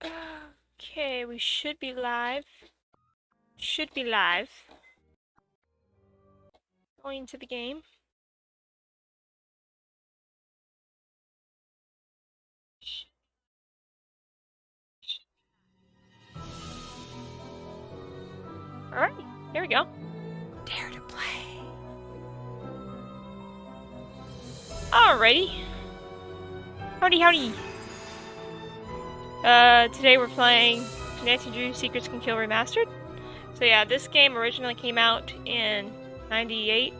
Okay, we should be live. Should be live. Going to the game. Alright, here we go. Dare to play. Alrighty. Howdy, howdy. Today we're playing Nancy Drew Secrets Can Kill Remastered. So yeah, this game originally came out in '98,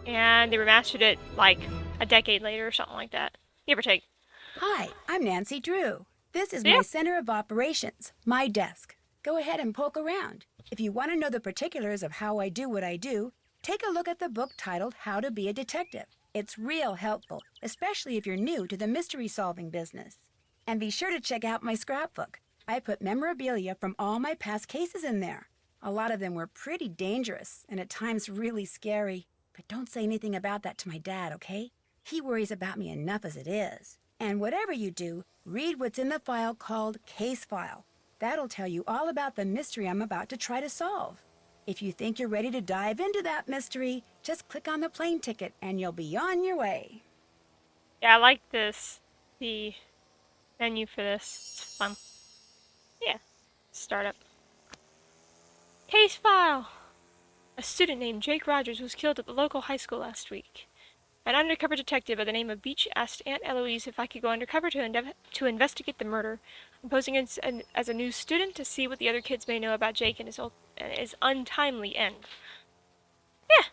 and they remastered it like a decade later or something like that. Give or take. Hi, I'm Nancy Drew. This is Yeah. my center of operations, my desk. Go ahead and poke around. If you want to know the particulars of how I do what I do, take a look at the book titled How to Be a Detective. It's real helpful, especially if you're new to the mystery-solving business. And be sure to check out my scrapbook. I put memorabilia from all my past cases in there. A lot of them were pretty dangerous and at times really scary. But don't say anything about that to my dad, okay? He worries about me enough as it is. And whatever you do, read what's in the file called Case File. That'll tell you all about the mystery I'm about to try to solve. If you think you're ready to dive into that mystery, just click on the plane ticket and you'll be on your way. Yeah, I like this. The menu for this. It's fun. Yeah. Startup. Case file! A student named Jake Rogers was killed at the local high school last week. An undercover detective by the name of Beach asked Aunt Eloise if I could go undercover to investigate the murder. I'm posing as a new student to see what the other kids may know about Jake and his untimely end. Yeah,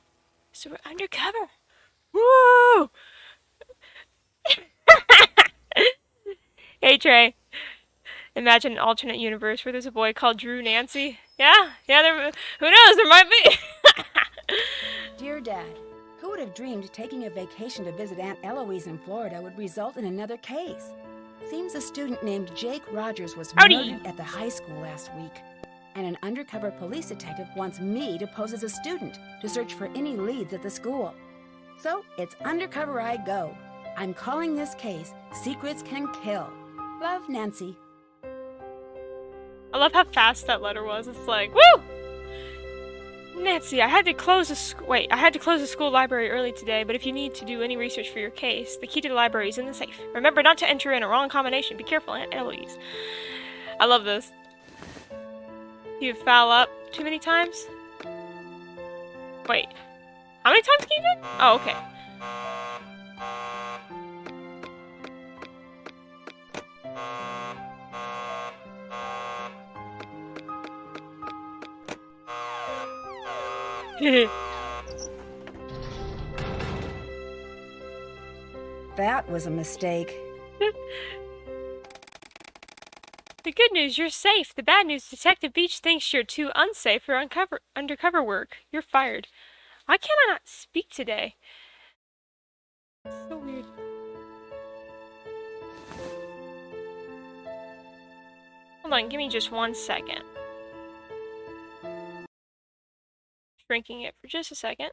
so we're undercover. Woo! Hey Trey, imagine an alternate universe where there's a boy called Drew Nancy. Yeah, who knows, there might be. Dear Dad, who would have dreamed taking a vacation to visit Aunt Eloise in Florida would result in another case? Seems a student named Jake Rogers was murdered at the high school last week. And an undercover police detective wants me to pose as a student to search for any leads at the school. So it's undercover I go. I'm calling this case Secrets Can Kill. Love, Nancy. I love how fast that letter was. It's like, woo! Nancy, I had to close the school library early today, but if you need to do any research for your case, the key to the library is in the safe. Remember not to enter in a wrong combination. Be careful, Aunt Eloise. I love this. You foul up too many times? Wait. How many times can you do? Oh, okay. That was a mistake. The good news, you're safe. The bad news, Detective Beach thinks you're too unsafe for undercover work. You're fired. Why can't I not speak today? So weird. Hold on, give me just 1 second. Shrinking it for just a second.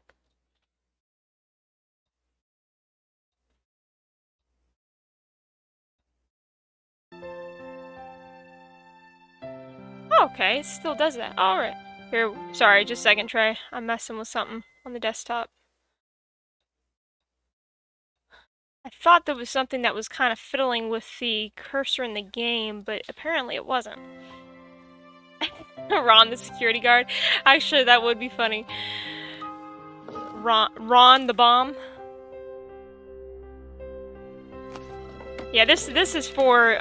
Okay, it still does that. Alright. Here, sorry, just a second, Trey. I'm messing with something on the desktop. I thought there was something that was kind of fiddling with the cursor in the game, but apparently it wasn't. Ron, the security guard. Actually, that would be funny. Ron the bomb. Yeah, this is for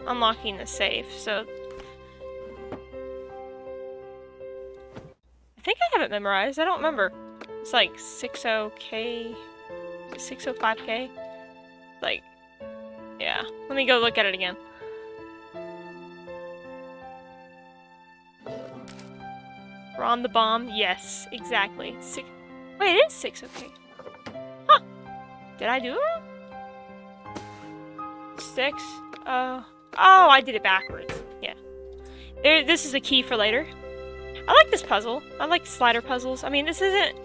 unlocking the safe. So I think I have it memorized. I don't remember. It's like 60K, 605K. Like, yeah. Let me go look at it again. Ron the bomb. Yes, exactly. Wait, it is 6. Huh. Did I do it? 6. Oh, I did it backwards. Yeah. This is a key for later. I like this puzzle. I like slider puzzles. I mean, this isn't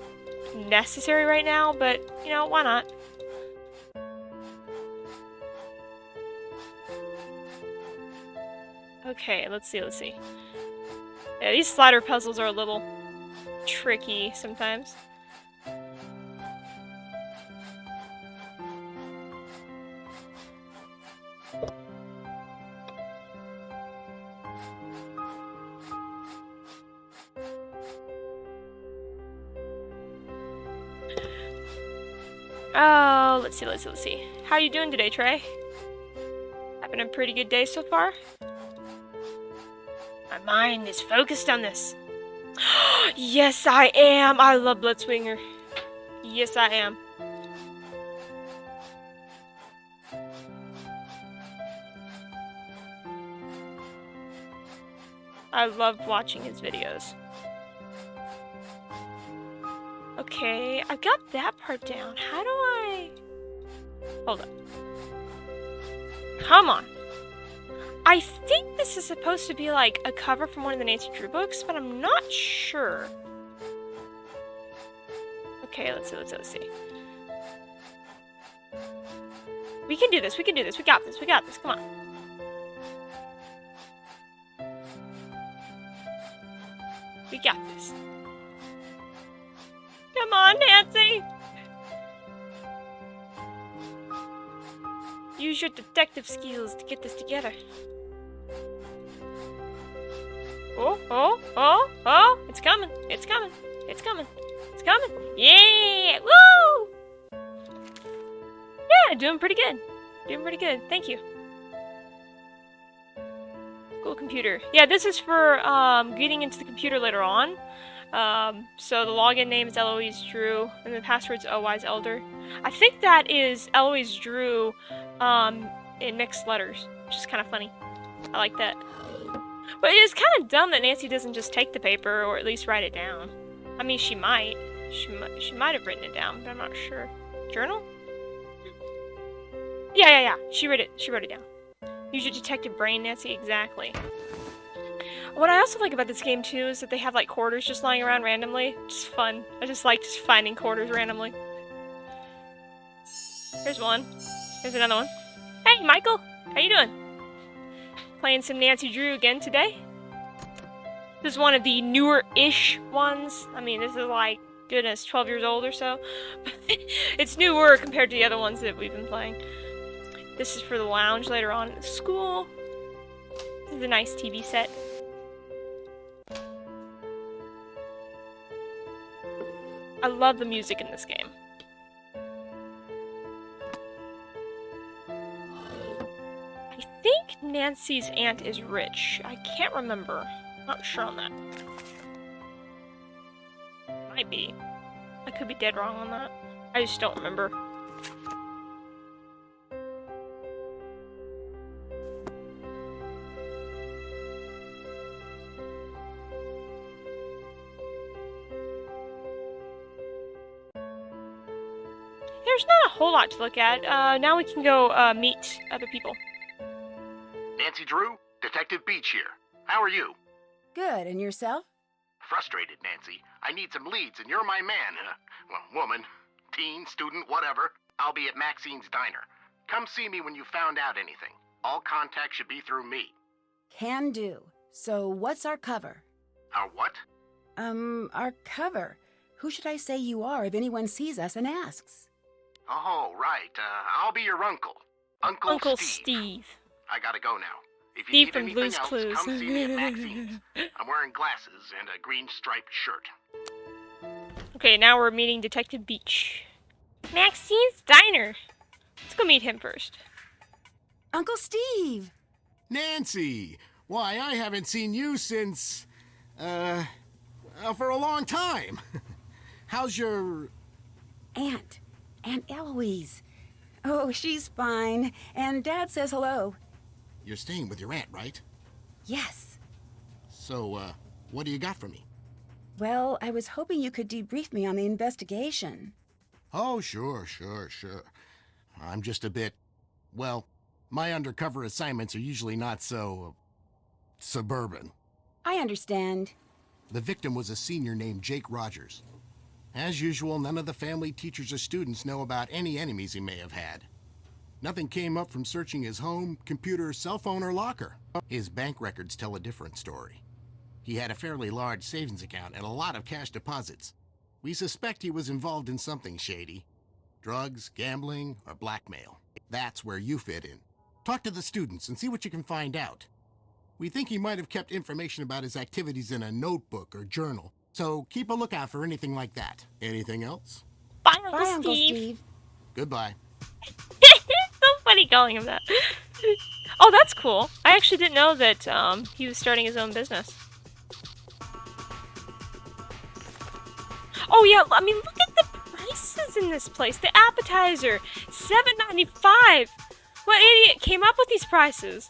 necessary right now, but, you know, why not? Okay, let's see, let's see. Yeah, these slider puzzles are a little tricky sometimes. Oh, let's see, let's see, let's see. How you doing today, Trey? Having a pretty good day so far? My mind is focused on this. Yes, I am! I love Blitzwinger. Yes, I am. I love watching his videos. Okay, I've got that part down. How do I... Hold up. Come on. I think this is supposed to be like a cover from one of the Nancy Drew books, but I'm not sure. Okay, let's see, let's see. We can do this, we can do this, we got this, we got this, come on. We got this. Come on, Nancy! Use your detective skills to get this together. Oh, oh, oh, oh! It's coming, it's coming, it's coming, it's coming! Yeah! Woo! Yeah, doing pretty good. Doing pretty good, thank you. School computer. Yeah, this is for getting into the computer later on. So the login name is Eloise Drew, and the password's Wise Elder. I think that is Eloise Drew in mixed letters, which is kind of funny. I like that. But it is kind of dumb that Nancy doesn't just take the paper, or at least write it down. I mean, she might. She might have written it down, but I'm not sure. Journal? Yeah. She wrote it down. Use your detective brain, Nancy. Exactly. What I also like about this game, too, is that they have, like, quarters just lying around randomly. Just fun. I just like just finding quarters randomly. Here's one. Here's another one. Hey, Michael! How you doing? Playing some Nancy Drew again today. This is one of the newer-ish ones. I mean, this is, like, goodness, 12 years old or so. It's newer compared to the other ones that we've been playing. This is for the lounge later on in the school. This is a nice TV set. I love the music in this game. I think Nancy's aunt is rich. I can't remember. Not sure on that. Might be. I could be dead wrong on that. I just don't remember. There's not a whole lot to look at. Now we can go meet other people. Nancy Drew, Detective Beach here. How are you? Good, and yourself? Frustrated, Nancy. I need some leads, and you're my man. Well, woman, teen, student, whatever. I'll be at Maxine's Diner. Come see me when you found out anything. All contact should be through me. Can do. So what's our cover? Our what? Our cover. Who should I say you are if anyone sees us and asks? Oh, right. I'll be your uncle. Uncle Steve. I gotta go now. If you Steve need from anything Blue's else, Clues. come see me at Maxine's. I'm wearing glasses and a green striped shirt. Okay, now we're meeting Detective Beach. Maxine's Diner. Let's go meet him first. Uncle Steve! Nancy! Why, I haven't seen you since, for a long time. How's your... Aunt Eloise. Oh, she's fine. And Dad says hello. You're staying with your aunt, right? Yes. So, what do you got for me? Well, I was hoping you could debrief me on the investigation. Oh, sure. I'm just a bit... Well, my undercover assignments are usually not so... suburban. I understand. The victim was a senior named Jake Rogers. As usual, none of the family, teachers, or students know about any enemies he may have had. Nothing came up from searching his home, computer, cell phone, or locker. His bank records tell a different story. He had a fairly large savings account and a lot of cash deposits. We suspect he was involved in something shady. Drugs, gambling, or blackmail. That's where you fit in. Talk to the students and see what you can find out. We think he might have kept information about his activities in a notebook or journal, so keep a lookout for anything like that. Anything else? Bye, Uncle Bye, Uncle Steve. Steve. Goodbye. It's so funny calling him that. Oh, that's cool. I actually didn't know that he was starting his own business. Oh yeah, I mean, look at the prices in this place. The appetizer, $7.95. What idiot came up with these prices?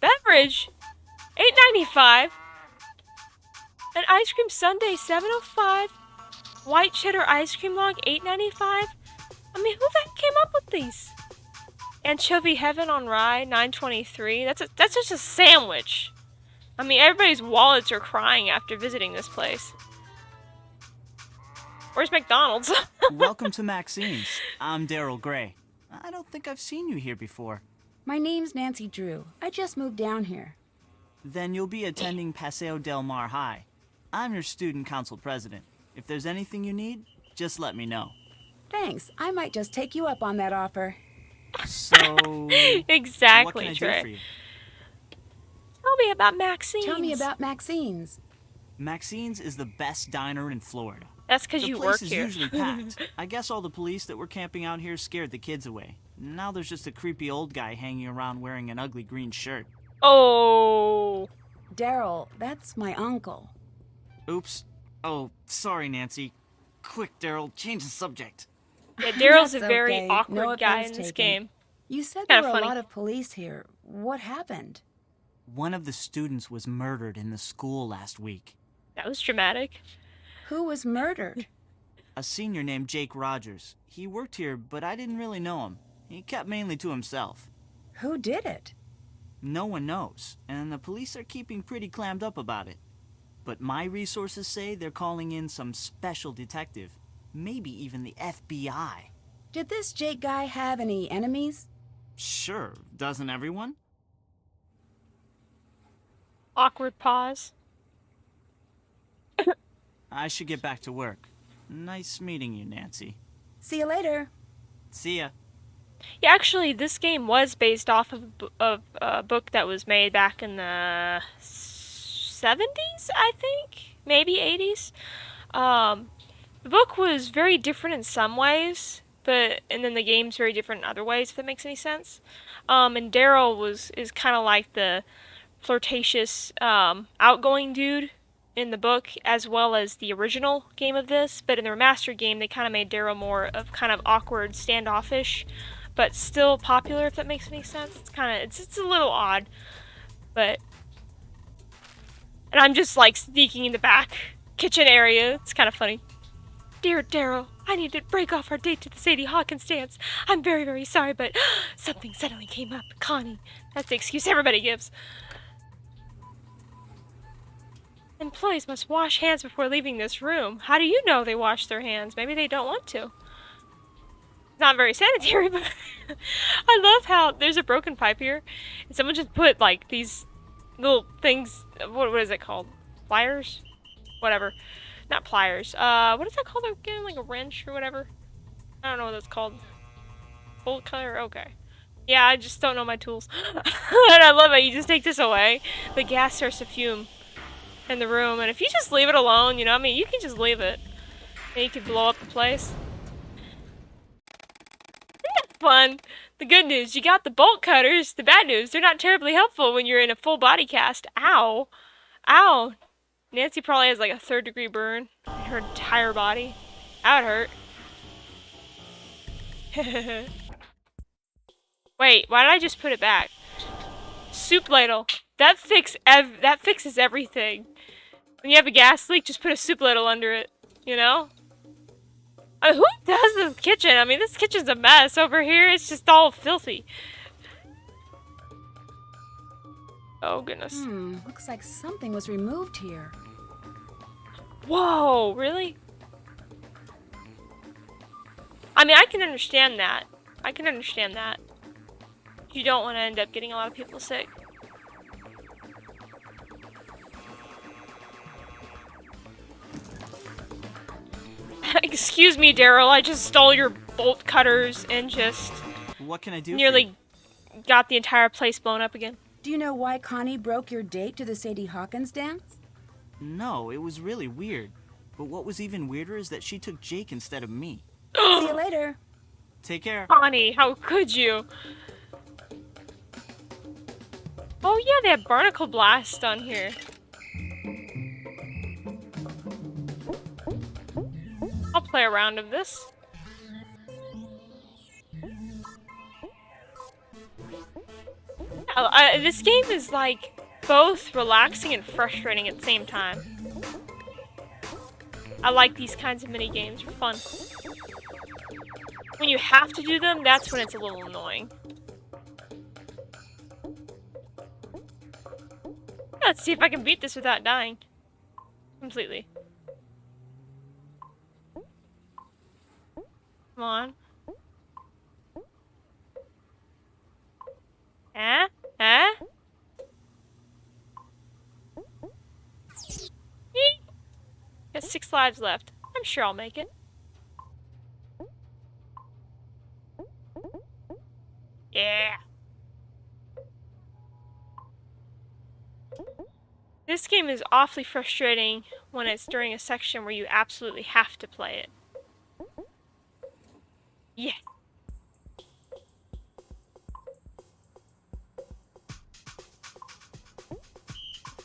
Beverage, $8.95. An ice cream sundae, $7.05. White cheddar ice cream log, $8.95. I mean, who the heck came up with these? Anchovy heaven on rye, $9.23. That's just a sandwich. I mean, everybody's wallets are crying after visiting this place. Where's McDonald's? Welcome to Maxine's. I'm Daryl Gray. I don't think I've seen you here before. My name's Nancy Drew. I just moved down here. Then you'll be attending Paseo Del Mar High. I'm your student council president. If there's anything you need, just let me know. Thanks. I might just take you up on that offer. So, Exactly, what can I Trey. do for you? Tell me about Maxine's. Tell me about Maxine's. Maxine's is the best diner in Florida. That's because The you place work is here. usually packed. I guess all the police that were camping out here scared the kids away. Now there's just a creepy old guy hanging around wearing an ugly green shirt. Oh. Daryl, that's my uncle. Oops. Oh, sorry, Nancy. Quick, Daryl, change the subject. Yeah, Daryl's a That's very okay. awkward No guy offense in this taken. game. You said Kinda there were funny. a lot of police here. What happened? One of the students was murdered in the school last week. That was dramatic. Who was murdered? A senior named Jake Rogers. He worked here, but I didn't really know him. He kept mainly to himself. Who did it? No one knows, and the police are keeping pretty clammed up about it. But my resources say they're calling in some special detective. Maybe even the FBI. Did this Jake guy have any enemies? Sure, doesn't everyone? Awkward pause. I should get back to work. Nice meeting you, Nancy. See you later. See ya. Yeah, actually, this game was based off of a book that was made back in the 70s, I think? Maybe 80s? The book was very different in some ways, and then the game's very different in other ways, if that makes any sense. And Daryl is kind of like the flirtatious, outgoing dude in the book, as well as the original game of this, but in the remastered game, they kind of made Daryl more of kind of awkward, standoffish, but still popular, if that makes any sense. It's a little odd, but... And I'm just, like, sneaking in the back kitchen area. It's kind of funny. Dear Daryl, I need to break off our date to the Sadie Hawkins dance. I'm very, very sorry, but something suddenly came up. Connie. That's the excuse everybody gives. Employees must wash hands before leaving this room. How do you know they wash their hands? Maybe they don't want to. Not very sanitary, but I love how there's a broken pipe here, and someone just put, like, these little things, what is it called? Pliers? Whatever. Not pliers. What is that called again? Like a wrench or whatever? I don't know what that's called. Bolt cutter? Okay. Yeah, I just don't know my tools. And I love it. You just take this away. The gas starts to fume in the room, and if you just leave it alone, you know, I mean, you can just leave it. And you can blow up the place. Fun. The good news, you got the bolt cutters. The bad news, they're not terribly helpful when you're in a full body cast. Ow. Ow. Nancy probably has like a 3rd-degree burn in her entire body. That would hurt. Wait, why did I just put it back? Soup ladle. That fixes everything. When you have a gas leak, just put a soup ladle under it. You know? Who does this kitchen? I mean, this kitchen's a mess. Over here, it's just all filthy. Oh, goodness. Looks like something was removed here. Whoa, really? I mean, I can understand that. I can understand that. You don't want to end up getting a lot of people sick. Excuse me, Daryl, I just stole your bolt cutters and just What can I do? nearly got the entire place blown up again. Do you know why Connie broke your date to the Sadie Hawkins dance? No, it was really weird. But what was even weirder is that she took Jake instead of me. See you later. Take care. Connie, how could you? Oh yeah, they have Barnacle Blast on here. I'll play a round of this. This game is like both relaxing and frustrating at the same time. I like these kinds of mini games. They're fun. When you have to do them, that's when it's a little annoying. Let's see if I can beat this without dying. Completely. Come on. Eh? Eh? Eek. Got 6 lives left. I'm sure I'll make it. Yeah. This game is awfully frustrating when it's during a section where you absolutely have to play it. Yeah.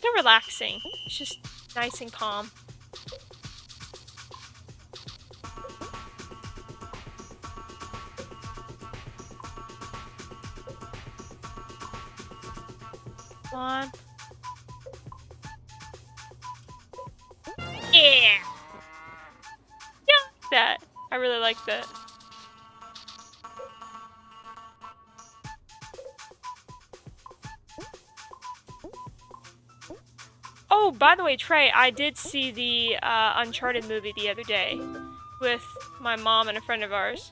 They're relaxing. It's just nice and calm. Come on. Yeah! Yeah, that. I really like that. Oh, by the way, Trey, I did see the Uncharted movie the other day with my mom and a friend of ours.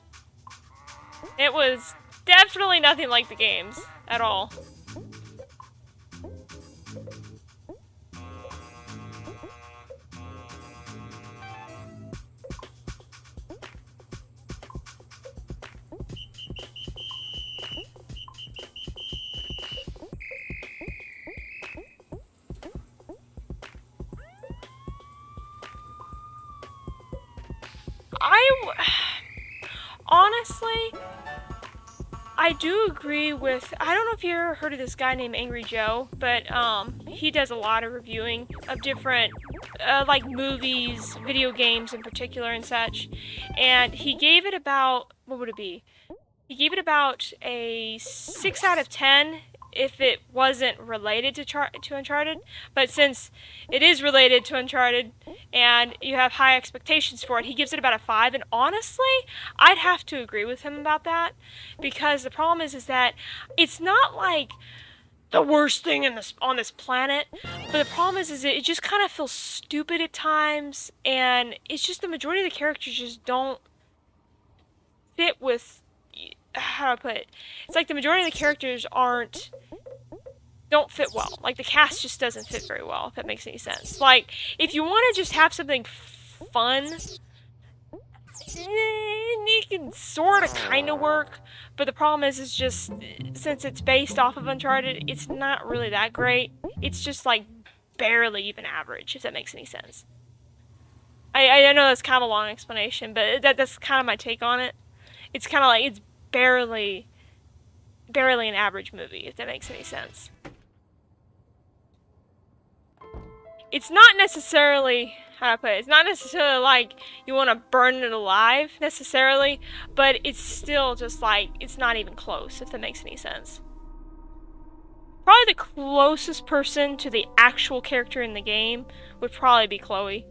It was definitely nothing like the games at all. Honestly, I do agree with, I don't know if you ever heard of this guy named Angry Joe, but he does a lot of reviewing of different like movies, video games in particular and such, and he gave it about, what would it be? He gave it about a 6 out of 10 if it wasn't related to Uncharted, but since it is related to Uncharted and you have high expectations for it, he gives it about a 5, and honestly, I'd have to agree with him about that, because the problem is that it's not like the worst thing on this planet, but the problem is it just kind of feels stupid at times, and it's just the majority of the characters just don't fit with, how do I put it? It's like the majority of the characters don't fit well. Like, the cast just doesn't fit very well, if that makes any sense. Like, if you want to just have something fun, it can sort of kind of work, but the problem is just, since it's based off of Uncharted, it's not really that great. It's just, like, barely even average, if that makes any sense. I know that's kind of a long explanation, but that's kind of my take on it. It's kind of like, it's barely an average movie, if that makes any sense. It's not necessarily, how do I put it? It's not necessarily like you want to burn it alive, necessarily, but it's still just like, it's not even close, if that makes any sense. Probably the closest person to the actual character in the game would probably be Chloe.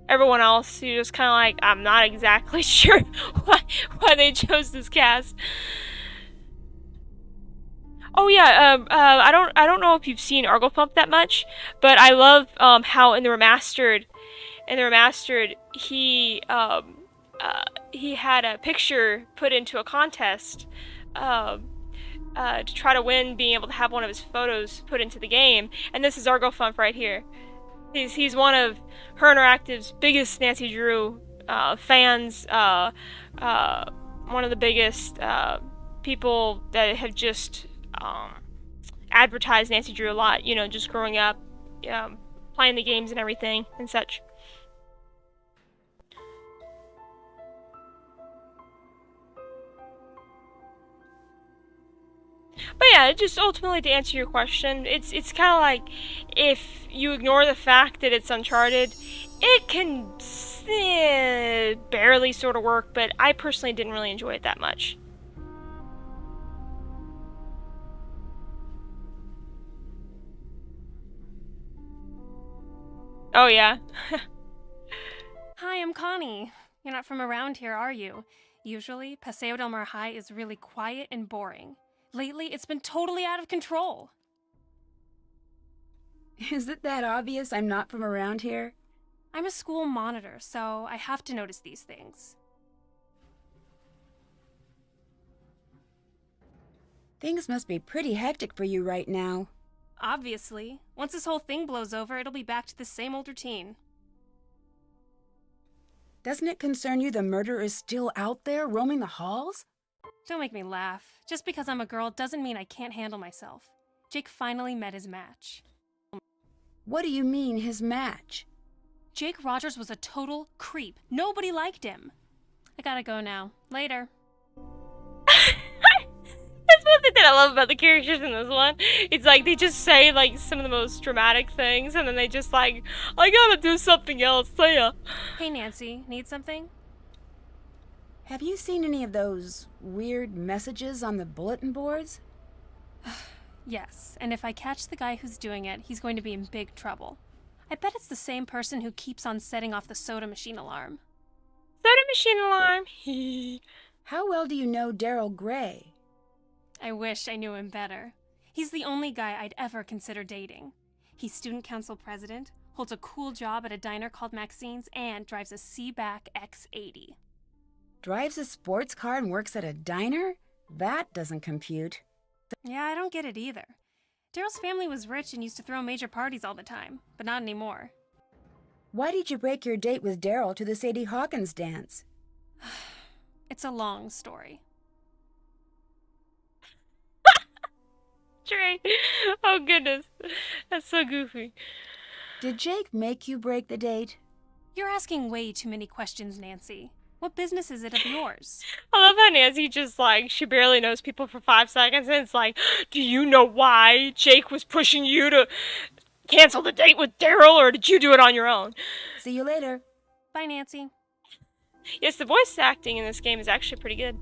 Everyone else, you're just kind of like, I'm not exactly sure why they chose this cast. Oh yeah, I don't know if you've seen Argle Pump that much, but I love how in the remastered, he had a picture put into a contest to try to win being able to have one of his photos put into the game. And this is Argofump right here. He's one of Her Interactive's biggest Nancy Drew fans, one of the biggest people that have just advertised Nancy Drew a lot, you know, just growing up, playing the games and everything and such. But yeah, just ultimately to answer your question, it's kind of like if you ignore the fact that it's Uncharted, it can barely sort of work, but I personally didn't really enjoy it that much. Oh yeah. Hi, I'm Connie. You're not from around here, are you? Usually, Paseo del Mar High is really quiet and boring. Lately, it's been totally out of control. Is it that obvious I'm not from around here? I'm a school monitor, so I have to notice these things. Things must be pretty hectic for you right now. Obviously. Once this whole thing blows over, it'll be back to the same old routine. Doesn't it concern you the murderer is still out there roaming the halls? Don't make me laugh. Just because I'm a girl doesn't mean I can't handle myself. Jake finally met his match. What do you mean, his match? Jake Rogers was a total creep. Nobody liked him. I gotta go now. Later. That's one thing that I love about the characters in this one. It's like they just say like some of the most dramatic things, and then they just like, I gotta do something else. See ya. Hey Nancy, need something? Have you seen any of those weird messages on the bulletin boards? Yes, and if I catch the guy who's doing it, he's going to be in big trouble. I bet it's the same person who keeps on setting off the soda machine alarm. Soda machine alarm. How well do you know Daryl Gray? I wish I knew him better. He's the only guy I'd ever consider dating. He's student council president, holds a cool job at a diner called Maxine's, and drives a Seaback X80. Drives a sports car and works at a diner? That doesn't compute. Yeah, I don't get it either. Daryl's family was rich and used to throw major parties all the time, but not anymore. Why did you break your date with Daryl to the Sadie Hawkins dance? It's a long story. Trey. Oh goodness. That's so goofy. Did Jake make you break the date? You're asking way too many questions, Nancy. What business is it of yours? I love how Nancy just like, she barely knows people for 5 seconds, and it's like, do you know why Jake was pushing you to cancel the date with Daryl, or did you do it on your own? See you later. Bye, Nancy. Yes, the voice acting in this game is actually pretty good.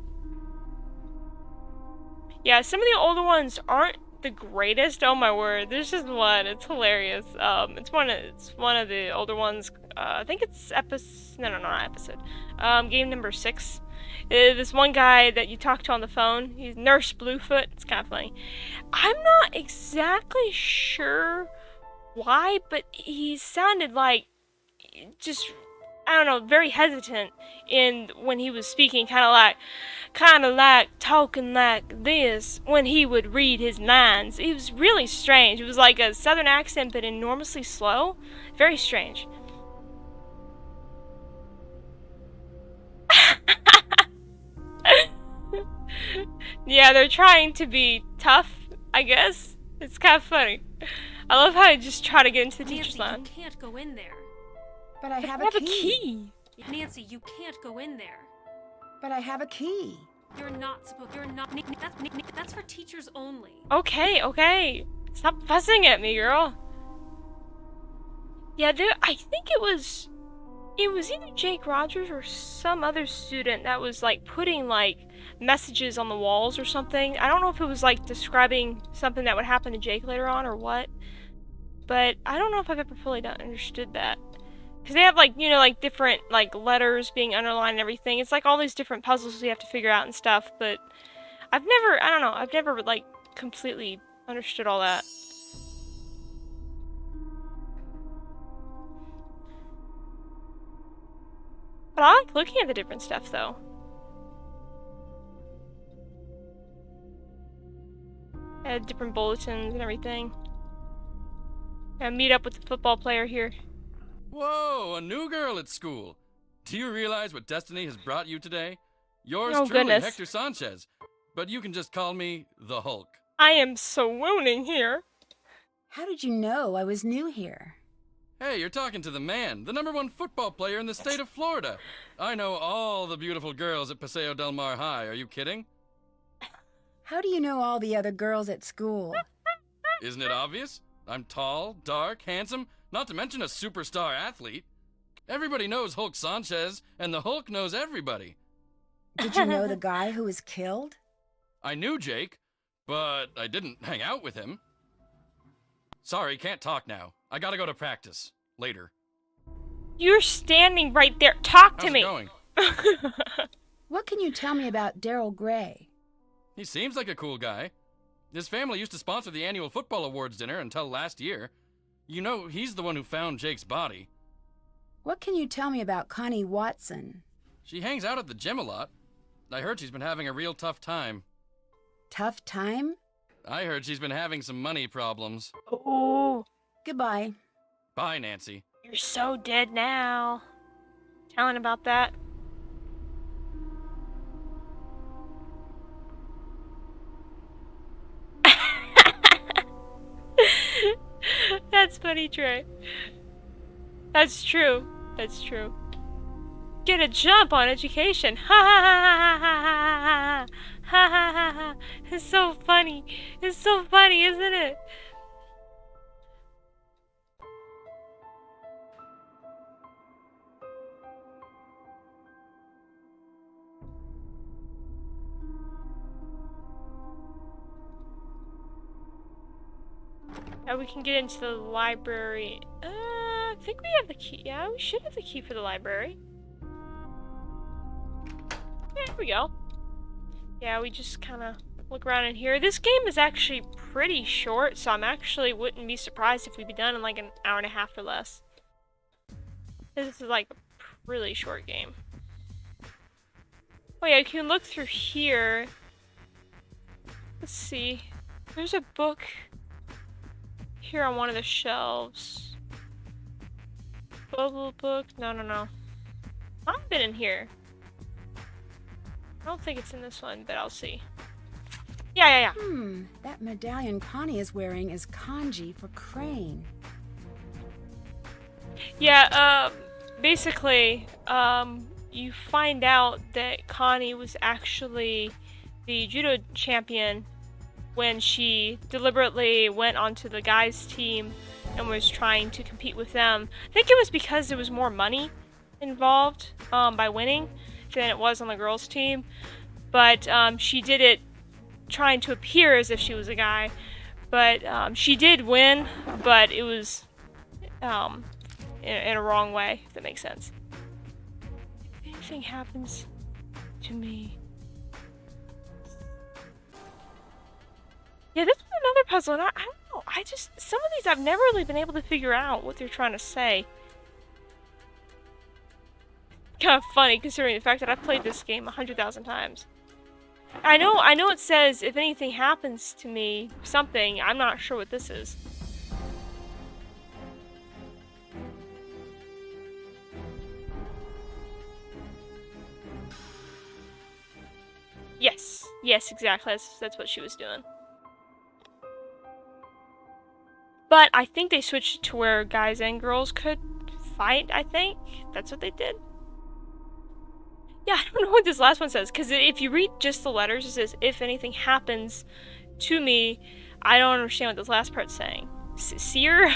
Yeah, some of the older ones aren't the greatest. Oh my word, there's just one. It's hilarious. It's one of the older ones. I think it's not episode. Game number 6. This one guy that you talk to on the phone. He's Nurse Bluefoot. It's kind of funny. I'm not exactly sure why, but he sounded like just, I don't know, very hesitant in when he was speaking, kind of like talking like this when he would read his lines. It was really strange. It was like a southern accent, but enormously slow. Very strange. Yeah, they're trying to be tough, I guess. It's kind of funny. I love how they just try to get into the teacher's Nancy, line. you can't go in there. But I have I have a a key. key. Nancy, you can't go in there. But I have a key. You're not supposed. You're not. That's for teachers only. Okay. Stop fussing at me, girl. Yeah, I think it was either Jake Rogers or some other student that was like putting like messages on the walls or something. I don't know if it was like describing something that would happen to Jake later on or what. But I don't know if I've ever fully understood that. Because they have like, you know, like different like letters being underlined and everything. It's like all these different puzzles you have to figure out and stuff. But I've never like completely understood all that. But I like looking at the different stuff though. Had different bulletins and everything. And meet up with the football player here. Whoa, a new girl at school. Do you realize what destiny has brought you today? Yours Oh, truly, goodness. Hector Sanchez. But you can just call me the Hulk. I am swooning here. How did you know I was new here? Hey, you're talking to the man, the #1 football player in the state of Florida. I know all the beautiful girls at Paseo Del Mar High. Are you kidding? How do you know all the other girls at school? Isn't it obvious? I'm tall, dark, handsome, not to mention a superstar athlete. Everybody knows Hulk Sanchez, and the Hulk knows everybody. Did you know the guy who was killed? I knew Jake, but I didn't hang out with him. Sorry, can't talk now. I gotta go to practice. Later. You're standing right there. Talk to How's me. it going? What can you tell me about Daryl Gray? He seems like a cool guy. His family used to sponsor the annual football awards dinner until last year. You know, he's the one who found Jake's body. What can you tell me about Connie Watson? She hangs out at the gym a lot. I heard she's been having a real tough time. Tough time? I heard she's been having some money problems. Oh, Goodbye. Bye, Nancy. you're so dead now. Telling about that. That's funny, Trey. That's true. That's true. Get a jump on education. Ha ha ha ha ha ha ha ha ha ha. It's so funny. It's so funny, isn't it? Now we can get into the library. I think we have the key. Yeah, we should have the key for the library. There we go. Yeah, we just kind of look around in here. This game is actually pretty short, so I'm actually wouldn't be surprised if we'd be done in like an hour and a half or less. This is like a really short game. Oh yeah, you can look through here. Let's see. There's a book here on one of the shelves. Bubble book? No, no, no. I've been in here. I don't think it's in this one, but I'll see. Yeah. That medallion Connie is wearing is kanji for crane. Yeah, basically, you find out that Connie was actually the judo champion when she deliberately went onto the guys' team and was trying to compete with them. I think it was because there was more money involved by winning than it was on the girls' team. But she did it trying to appear as if she was a guy. But she did win, but it was in a wrong way, if that makes sense. If anything happens to me... Yeah, this is another puzzle, and I don't know. Some of these I've never really been able to figure out what they're trying to say. Kind of funny, considering the fact that I've played this game 100,000 times. I know it says, if anything happens to me, something. I'm not sure what this is. Yes, exactly. That's what she was doing. But I think they switched to where guys and girls could fight, I think. That's what they did. Yeah, I don't know what this last one says, because if you read just the letters, it says, if anything happens to me, I don't understand what this last part's saying. Seer?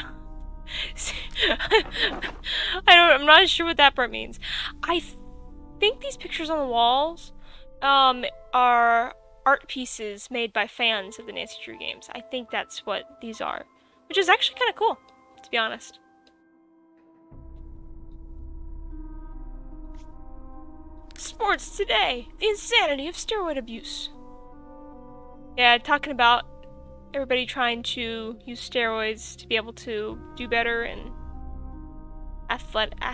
I'm not sure what that part means. I think these pictures on the walls are art pieces made by fans of the Nancy Drew games. I think that's what these are. Which is actually kind of cool, to be honest. Sports today. The insanity of steroid abuse. Yeah, talking about everybody trying to use steroids to be able to do better in athleticism.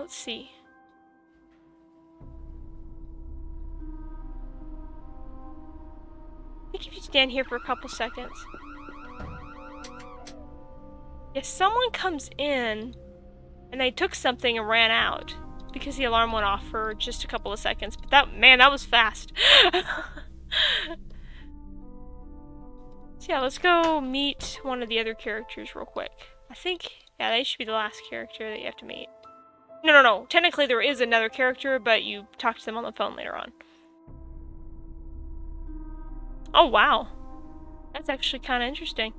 let's see. I think if you stand here for a couple seconds. If someone comes in and they took something and ran out because the alarm went off for just a couple of seconds. But that was fast. So yeah, let's go meet one of the other characters real quick. I think, yeah, they should be the last character that you have to meet. No. Technically there is another character, but you talk to them on the phone later on. Oh, wow. That's actually kind of interesting.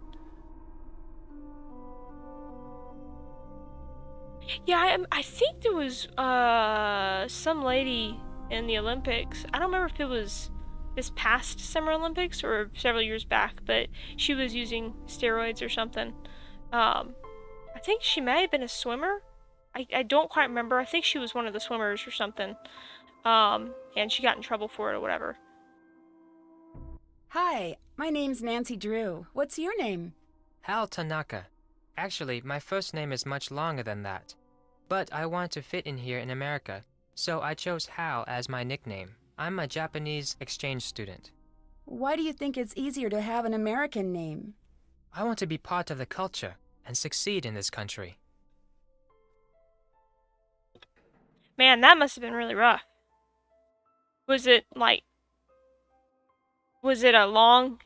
Yeah, I think there was some lady in the Olympics. I don't remember if it was this past Summer Olympics or several years back, but she was using steroids or something. I think she may have been a swimmer. I don't quite remember. I think she was one of the swimmers or something. And she got in trouble for it or whatever. Hi, my name's Nancy Drew. What's your name? Hal Tanaka. Actually, my first name is much longer than that. But I want to fit in here in America, so I chose Hal as my nickname. I'm a Japanese exchange student. Why do you think it's easier to have an American name? I want to be part of the culture and succeed in this country. Man, that must have been really rough. Was it a long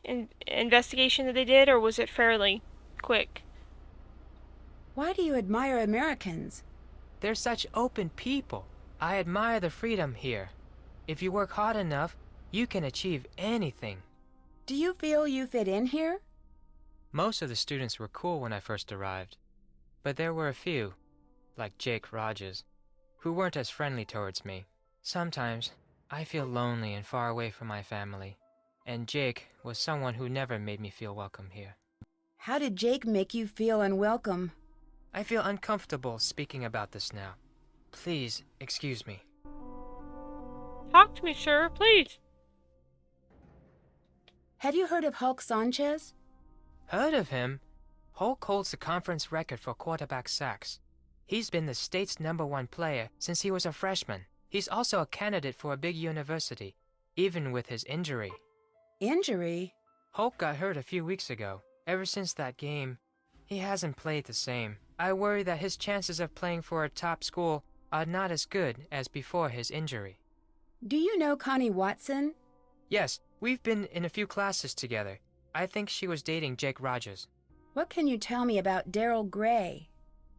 investigation that they did, or was it fairly quick? Why do you admire Americans? They're such open people. I admire the freedom here. If you work hard enough, you can achieve anything. Do you feel you fit in here? Most of the students were cool when I first arrived, but there were a few, like Jake Rogers, who weren't as friendly towards me. Sometimes I feel lonely and far away from my family, and Jake was someone who never made me feel welcome here. How did Jake make you feel unwelcome? I feel uncomfortable speaking about this now. Please excuse me. Talk to me, sir, please. Have you heard of Hulk Sanchez? Heard of him? Hulk holds the conference record for quarterback sacks. He's been the state's #1 player since he was a freshman. He's also a candidate for a big university, even with his injury. Injury? Hulk got hurt a few weeks ago. Ever since that game, he hasn't played the same. I worry that his chances of playing for a top school are not as good as before his injury. Do you know Connie Watson? Yes, we've been in a few classes together. I think she was dating Jake Rogers. What can you tell me about Daryl Gray?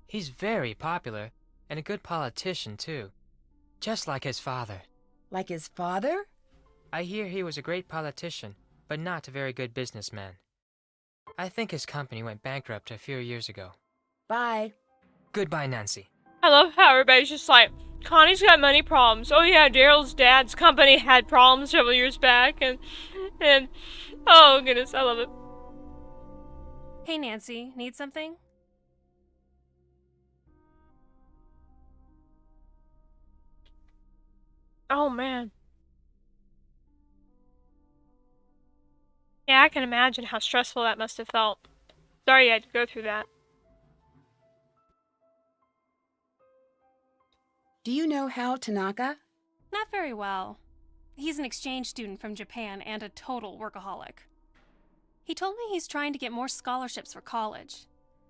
He's very popular, and a good politician, too. Just like his father. Like his father? I hear he was a great politician, but not a very good businessman. I think his company went bankrupt a few years ago. Bye. Goodbye, Nancy. I love how everybody's just like, Connie's got money problems. Oh yeah, Daryl's dad's company had problems several years back, and oh goodness, I love it. Hey Nancy, need something? Oh man. Yeah, I can imagine how stressful that must have felt. Sorry you had to go through that. Do you know Hal Tanaka? Not very well. He's an exchange student from Japan and a total workaholic. He told me he's trying to get more scholarships for college.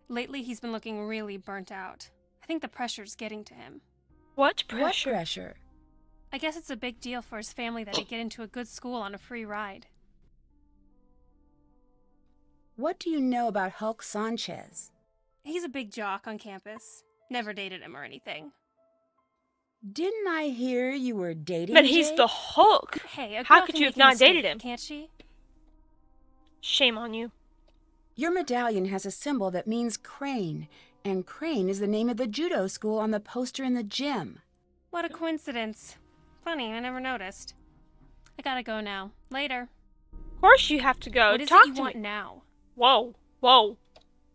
Lately, he's been looking really burnt out. I think the pressure's getting to him. What pressure? What pressure? I guess it's a big deal for his family that he get into a good school on a free ride. What do you know about Hulk Sanchez? He's a big jock on campus. Never dated him or anything. Didn't I hear you were dating But he's Jake? the Hulk. Hey, a How girl could can you make have a not mistake, dated him? Can't she? Shame on you. Your medallion has a symbol that means crane, and crane is the name of the judo school on the poster in the gym. What a coincidence. Funny, I never noticed. I gotta go now. Later. Of course you have to go. What is Talk it you to want me. now? Whoa. Hulk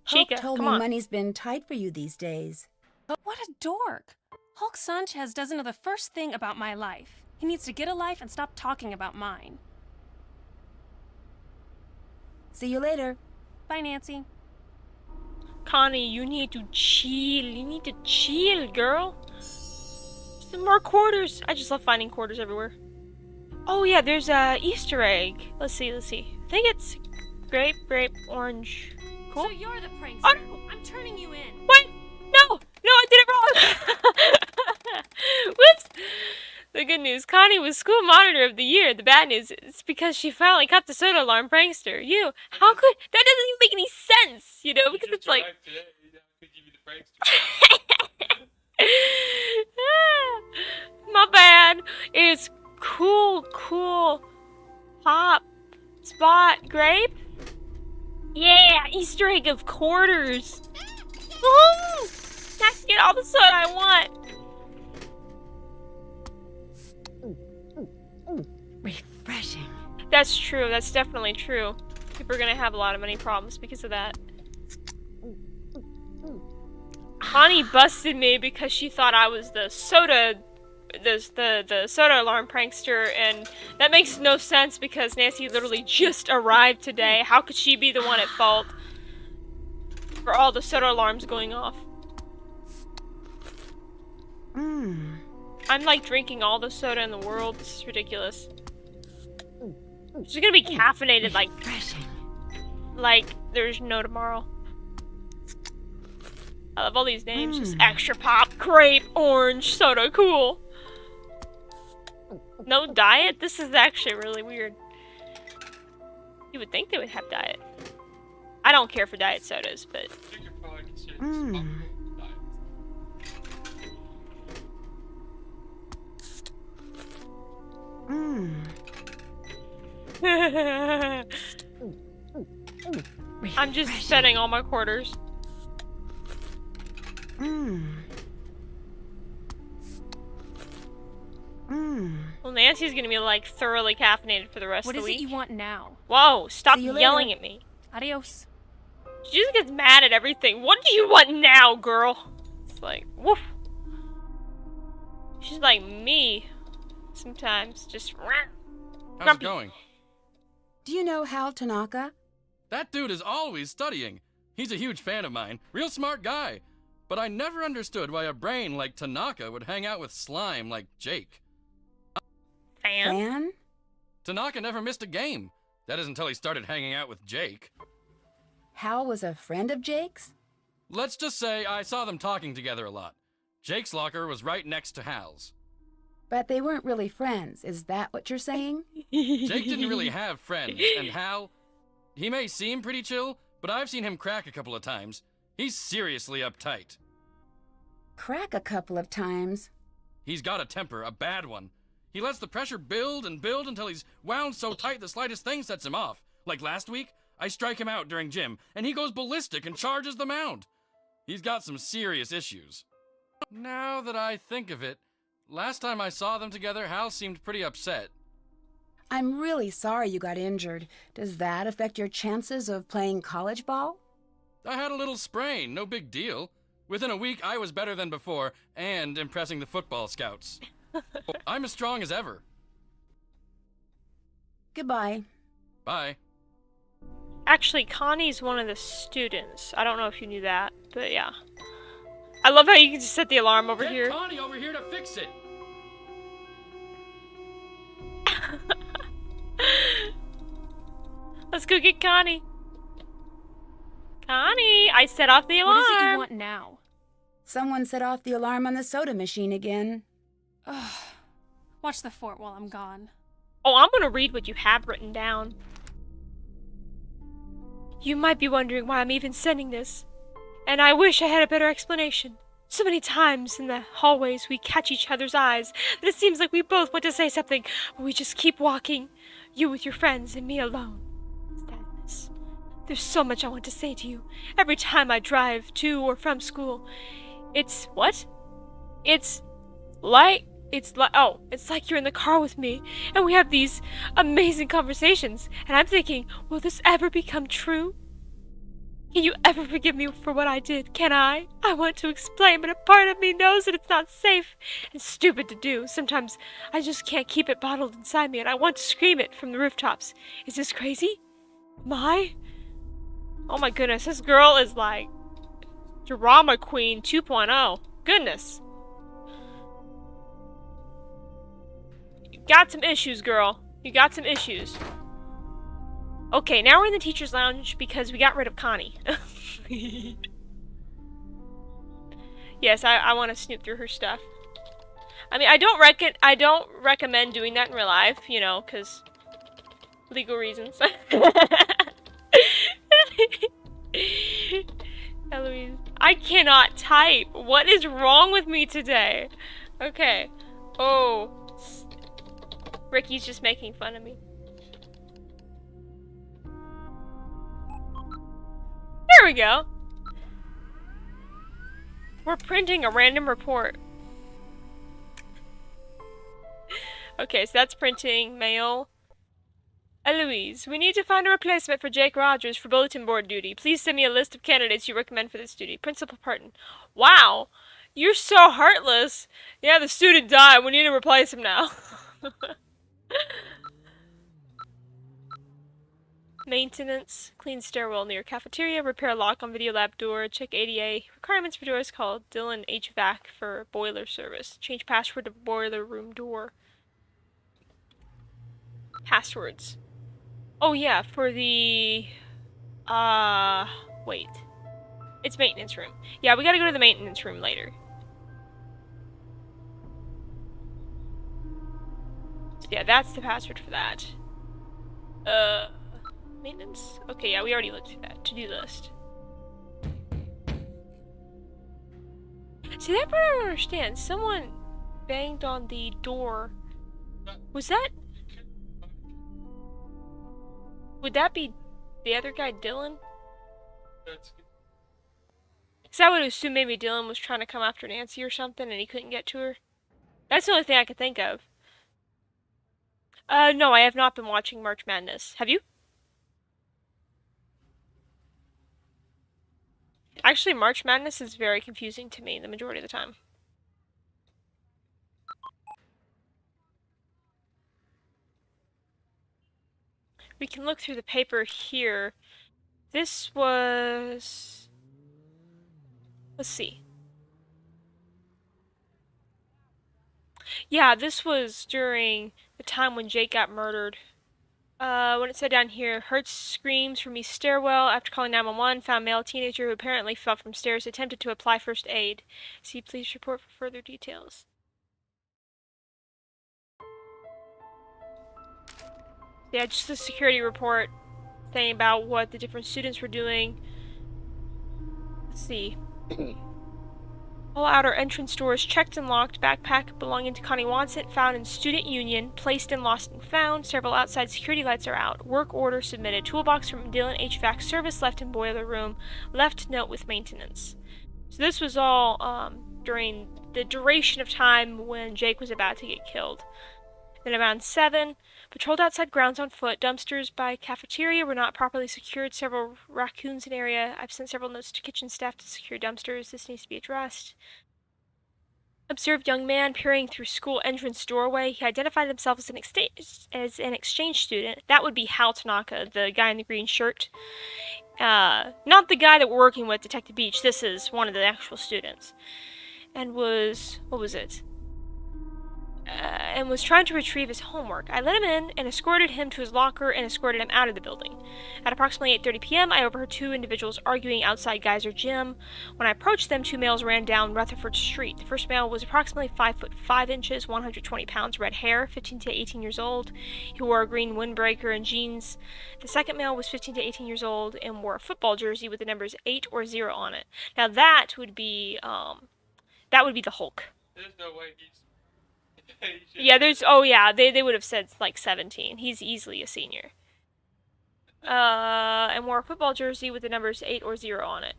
Chica, told come me on. money's been tight for you these days. What a dork. Hulk Sanchez doesn't know the first thing about my life. He needs to get a life and stop talking about mine. See you later. Bye, Nancy. Connie, you need to chill. You need to chill, girl. Some more quarters. I just love finding quarters everywhere. Oh yeah, there's a Easter egg. Let's see. I think it's grape, orange. Cool. So you're the prankster. Oh. I'm turning you in. What? No, I did it wrong. Whoops. The good news, Connie was school monitor of the year. The bad news, it's because she finally caught the soda alarm prankster. How could, that doesn't even make any sense, because it's like... My bad. It's cool pop spot grape. Yeah, Easter egg of quarters. Woo! I can get all the soda I want. Refreshing. That's true. That's definitely true. People are gonna have a lot of money problems because of that. Connie busted me because she thought I was the soda alarm prankster, and that makes no sense because Nancy literally just arrived today. How could she be the one at fault for all the soda alarms going off? I'm like drinking all the soda in the world. This is ridiculous. She's gonna be caffeinated like there's no tomorrow. I love all these names. Just extra pop, grape, orange, soda, cool. No diet? This is actually really weird. You would think they would have diet. I don't care for diet sodas, but... I'm just spending all my quarters. Well, Nancy's gonna be like thoroughly caffeinated for the rest of the week. What is it you want now? Whoa, stop See you yelling later. at me. Adios. She just gets mad at everything. What do you want now, girl? It's like, woof. She's like me. Sometimes, just... How's Grumpy. it going? Do you know Hal Tanaka? That dude is always studying. He's a huge fan of mine. Real smart guy. But I never understood why a brain like Tanaka would hang out with slime like Jake. Fan? Tanaka never missed a game. That is until he started hanging out with Jake. Hal was a friend of Jake's? Let's just say I saw them talking together a lot. Jake's locker was right next to Hal's. But they weren't really friends. Is that what you're saying? Jake didn't really have friends, and Hal, he may seem pretty chill, but I've seen him crack a couple of times. He's seriously uptight. Crack a couple of times. He's got a temper, a bad one. He lets the pressure build and build until he's wound so tight the slightest thing sets him off. Like last week, I strike him out during gym, and he goes ballistic and charges the mound. He's got some serious issues. Now that I think of it, last time I saw them together, Hal seemed pretty upset. I'm really sorry you got injured. Does that affect your chances of playing college ball? I had a little sprain, no big deal. Within a week, I was better than before, and impressing the football scouts. I'm as strong as ever. Goodbye. Bye. Actually, Connie's one of the students. I don't know if you knew that, but yeah. I love how you can just set the alarm over Get here. Connie over here to fix it. Let's go get Connie. Connie, I set off the alarm. What is it you want now? Someone set off the alarm on the soda machine again. Ugh. Watch the fort while I'm gone. Oh, I'm gonna read what you have written down. You might be wondering why I'm even sending this. And I wish I had a better explanation. So many times in the hallways we catch each other's eyes that it seems like we both want to say something, but we just keep walking. You with your friends and me alone. Sadness. There's so much I want to say to you. Every time I drive to or from school. It's what? It's like you're in the car with me, and we have these amazing conversations, and I'm thinking, will this ever become true? Can you ever forgive me for what I did? Can I? I want to explain, but a part of me knows that it's not safe and stupid to do. Sometimes I just can't keep it bottled inside me, and I want to scream it from the rooftops. Is this crazy? Am I? Oh my goodness, this girl is like Drama Queen 2.0. Goodness. got some issues, girl. You got some issues. Okay, now we're in the teacher's lounge because we got rid of Connie. Yes, I want to snoop through her stuff. I mean, I don't recommend doing that in real life, you know, because legal reasons. Eloise, I cannot type. What is wrong with me today? Okay. Oh, Ricky's just making fun of me. There we go. We're printing a random report. Okay, so that's printing mail. Eloise, we need to find a replacement for Jake Rogers for bulletin board duty. Please send me a list of candidates you recommend for this duty. Principal Parton. Wow, you're so heartless. Yeah, the student died. We need to replace him now. Maintenance. Clean stairwell near cafeteria. Repair lock on video lab door. Check ADA. Requirements for doors. Call Dylan HVAC for boiler service. Change password to boiler room door. Passwords. Oh yeah, for the... wait. It's maintenance room. Yeah, we gotta go to the maintenance room later. So yeah, that's the password for that. Maintenance? Okay, yeah, we already looked through that. To-do list. See, that part I don't understand. Someone banged on the door. Was that... Would that be the other guy, Dylan? Because I would assume maybe Dylan was trying to come after Nancy or something and he couldn't get to her. That's the only thing I could think of. No, I have not been watching March Madness. Have you? Actually, March Madness is very confusing to me the majority of the time. We can look through the paper here. This was... Let's see. Yeah, this was during the time when Jake got murdered. When it said down here, heard screams from East stairwell. After calling 911, found male teenager who apparently fell from stairs, attempted to apply first aid. See police report for further details. Yeah, just the security report saying about what the different students were doing. Let's see. All outer entrance doors checked and locked. Backpack belonging to Connie Watson found in student union. Placed in lost and found. Several outside security lights are out. Work order submitted. Toolbox from Dylan HVAC service left in boiler room. Left note with maintenance. So this was all during the duration of time when Jake was about to get killed. Then around 7, patrolled outside grounds on foot. Dumpsters by cafeteria were not properly secured. Several raccoons in area. I've sent several notes to kitchen staff to secure dumpsters. This needs to be addressed. Observed young man peering through school entrance doorway. He identified himself as an exchange student. That would be Hal Tanaka, the guy in the green shirt. Not the guy that we're working with, Detective Beach. This is one of the actual students. And was... what was it? And was trying to retrieve his homework. I let him in and escorted him to his locker and escorted him out of the building. At approximately 8:30 p.m., I overheard two individuals arguing outside Geyser Gym. When I approached them, two males ran down Rutherford Street. The first male was approximately 5 foot 5 inches, 120 pounds, red hair, 15 to 18 years old. He wore a green windbreaker and jeans. The second male was 15 to 18 years old and wore a football jersey with the numbers 8 or 0 on it. Now that would be the Hulk. There's no way he's... Yeah, there's... oh yeah, they would have said like 17. He's easily a senior. And wore a football jersey with the numbers 8 or 0 on it.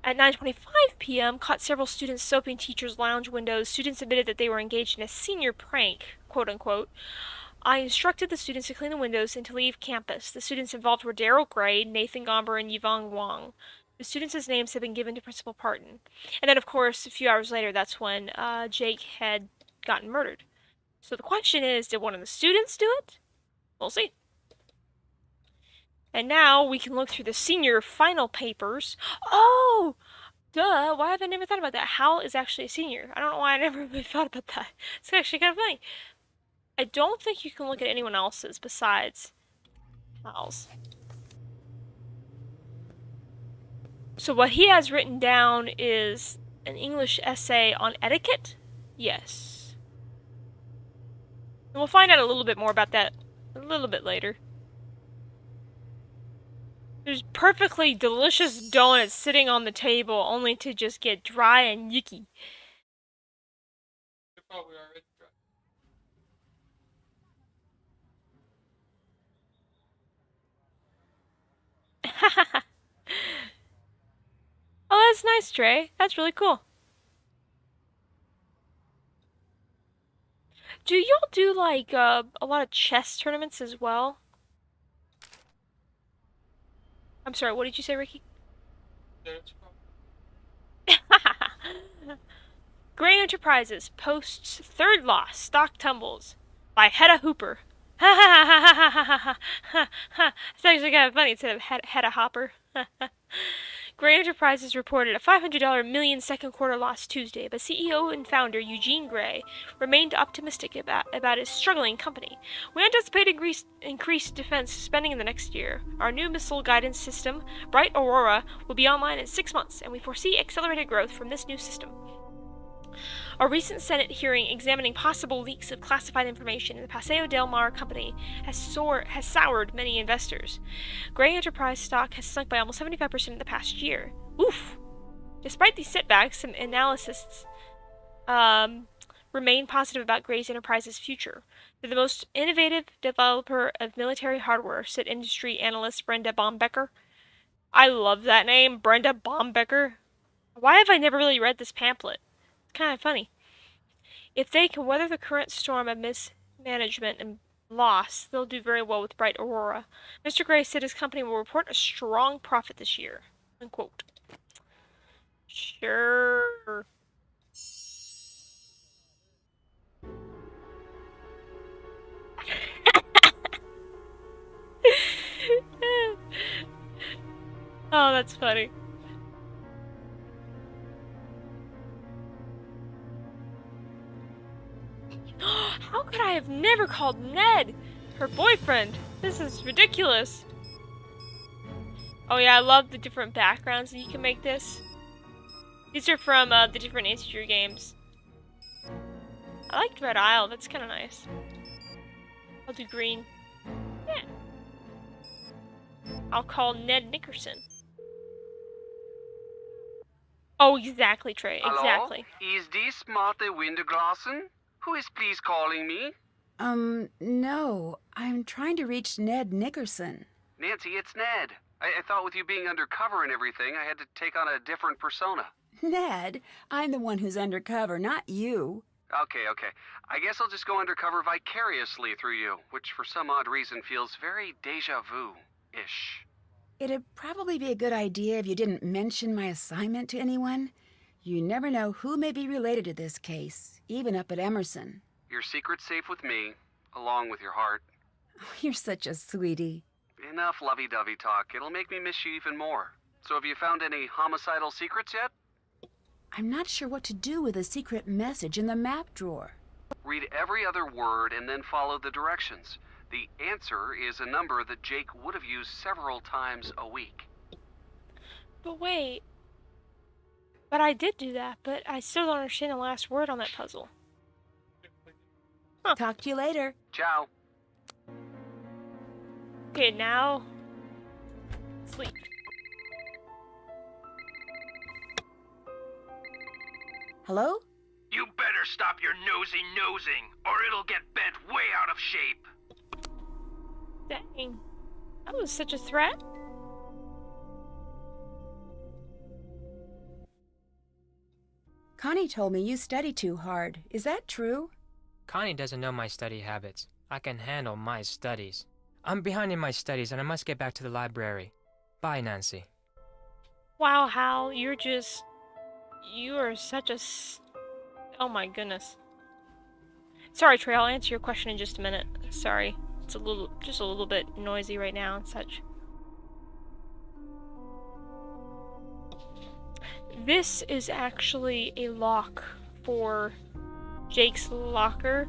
At 9:25 p.m., caught several students soaping teachers' lounge windows. Students admitted that they were engaged in a senior prank, quote-unquote. I instructed the students to clean the windows and to leave campus. The students involved were Daryl Gray, Nathan Gomber, and Yvonne Wong. The students' names have been given to Principal Parton. And then, of course, a few hours later, that's when Jake had gotten murdered. So the question is, did one of the students do it? We'll see. And now we can look through the senior final papers. Oh! Duh, why have I never thought about that? Hal is actually a senior. I don't know why I never really thought about that. It's actually kind of funny. I don't think you can look at anyone else's besides Hal's. So what he has written down is an English essay on etiquette? Yes. And we'll find out a little bit more about that a little bit later. There's perfectly delicious donuts sitting on the table only to just get dry and yucky. They're probably already dry. Oh, that's nice, Trey. That's really cool. Do y'all do, like, a lot of chess tournaments as well? I'm sorry, what did you say, Ricky? That's probably... Gray Enterprises posts third loss, stock tumbles, by Hedda Hooper. Ha ha ha ha ha ha ha ha. It's actually kind of funny instead of Hedda Hopper. Gray Enterprises reported a $500 million second quarter loss Tuesday, but CEO and founder Eugene Gray remained optimistic about his struggling company. We anticipate increased defense spending in the next year. Our new missile guidance system, Bright Aurora, will be online in 6 months, and we foresee accelerated growth from this new system. A recent Senate hearing examining possible leaks of classified information in the Paseo del Mar company has soured many investors. Gray Enterprise stock has sunk by almost 75% in the past year. Oof! Despite these setbacks, some analysts remain positive about Gray Enterprise's future. They're the most innovative developer of military hardware, said industry analyst Brenda Bombecker. I love that name, Brenda Bombecker. Why have I never really read this pamphlet? It's kind of funny. If they can weather the current storm of mismanagement and loss, they'll do very well with Bright Aurora. Mr. Gray said his company will report a strong profit this year. Unquote. Sure. Oh, that's funny. How could I have never called Ned her boyfriend? This is ridiculous. Oh yeah, I love the different backgrounds that you can make this. These are from the different Integer games. I liked Red Isle, that's kind of nice. I'll do green. Yeah. I'll call Ned Nickerson. Oh, exactly, Trey, exactly. Hello? Is this Martha Winterglassen? Who is please calling me? No. I'm trying to reach Ned Nickerson. Nancy, it's Ned. I thought with you being undercover and everything, I had to take on a different persona. Ned, I'm the one who's undercover, not you. Okay. I guess I'll just go undercover vicariously through you, which for some odd reason feels very deja vu-ish. It'd probably be a good idea if you didn't mention my assignment to anyone. You never know who may be related to this case, even up at Emerson. Your secret's safe with me, along with your heart. Oh, you're such a sweetie. Enough lovey-dovey talk. It'll make me miss you even more. So have you found any homicidal secrets yet? I'm not sure what to do with a secret message in the map drawer. Read every other word and then follow the directions. The answer is a number that Jake would have used several times a week. But wait. But I did do that, but I still don't understand the last word on that puzzle. Huh. Talk to you later. Ciao. Okay, now... sleep. Hello? You better stop your nosing, or it'll get bent way out of shape. Dang. That was such a threat. Connie told me you study too hard. Is that true? Connie doesn't know my study habits. I can handle my studies. I'm behind in my studies and I must get back to the library. Bye, Nancy. Wow, Hal, you are such a oh my goodness. Sorry, Trey, I'll answer your question in just a minute. Sorry. It's just a little bit noisy right now and such. This is actually a lock for Jake's locker,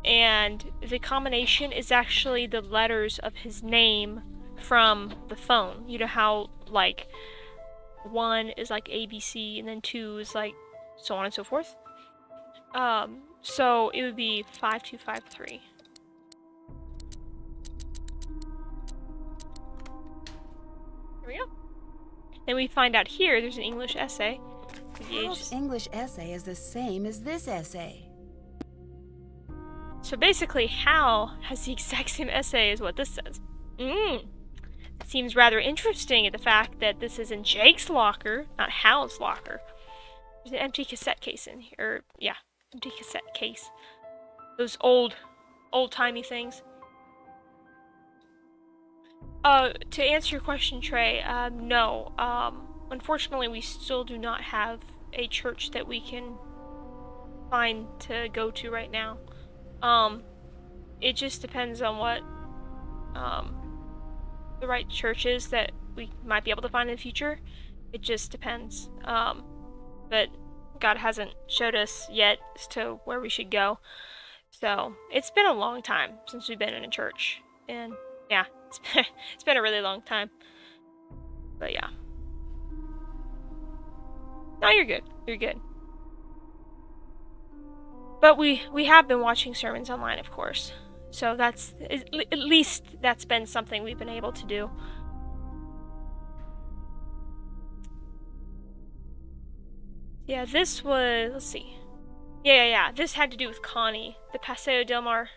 and the combination is actually the letters of his name from the phone. You know how, like, 1 is like ABC, and then 2 is like so on and so forth? So it would be 5253. There we go. Then we find out here there's an English essay. Hal's English essay is the same as this essay. So basically, Hal has the exact same essay as what this says. Seems rather interesting at the fact that this is in Jake's locker, not Hal's locker. There's an empty cassette case in here. Yeah, empty cassette case. Those old-timey things. To answer your question, Trey, no. Unfortunately, we still do not have a church that we can find to go to right now. It just depends on what, the right church is that we might be able to find in the future. It just depends. But God hasn't showed us yet as to where we should go. So, it's been a long time since we've been in a church. And, yeah, it's been a really long time. But, yeah. No, you're good. You're good. But we have been watching sermons online, of course. So that's, at least that's been something we've been able to do. Yeah, this was, let's see. Yeah. This had to do with Connie. The Paseo Del Mar,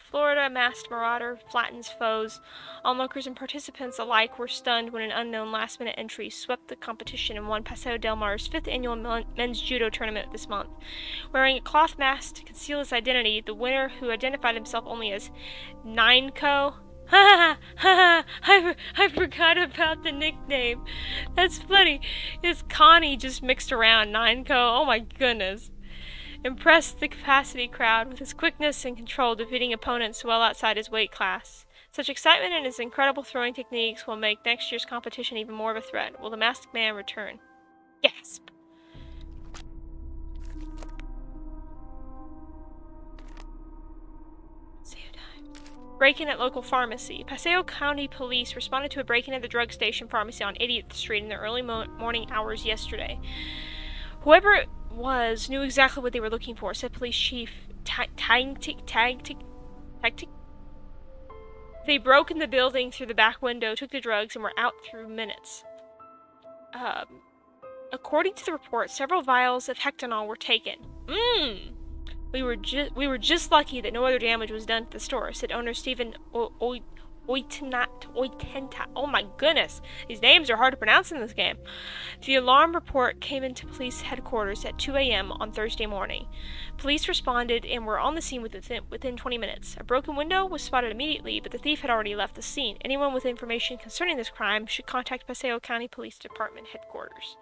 Florida masked marauder flattens foes. Onlookers and participants alike were stunned when an unknown last-minute entry swept the competition and won Paseo Del Mar's 5th annual men's judo tournament this month. Wearing a cloth mask to conceal his identity, the winner, who identified himself only as Nineco, I forgot about the nickname. That's funny. It's Connie just mixed around. Nineco. Oh my goodness. Impressed the capacity crowd with his quickness and control, defeating opponents well outside his weight class. Such excitement and his incredible throwing techniques will make next year's competition even more of a threat. Will the Masked Man return? Gasp! Break-in at local pharmacy. Paseo County Police responded to a break-in at the drug station pharmacy on 80th Street in the early morning hours yesterday. Whoever it was knew exactly what they were looking for, said Police Chief Tag. They broke in the building through the back window, took the drugs, and were out through minutes. According to the report, several vials of hectanol were taken. We were just lucky that no other damage was done to the store, said owner Stephen Oitenta. Oh my goodness, these names are hard to pronounce in this game. The alarm report came into police headquarters at 2 a.m. on Thursday morning. Police responded and were on the scene within 20 minutes. A broken window was spotted immediately, but the thief had already left the scene. Anyone with information concerning this crime should contact Paseo County Police Department headquarters.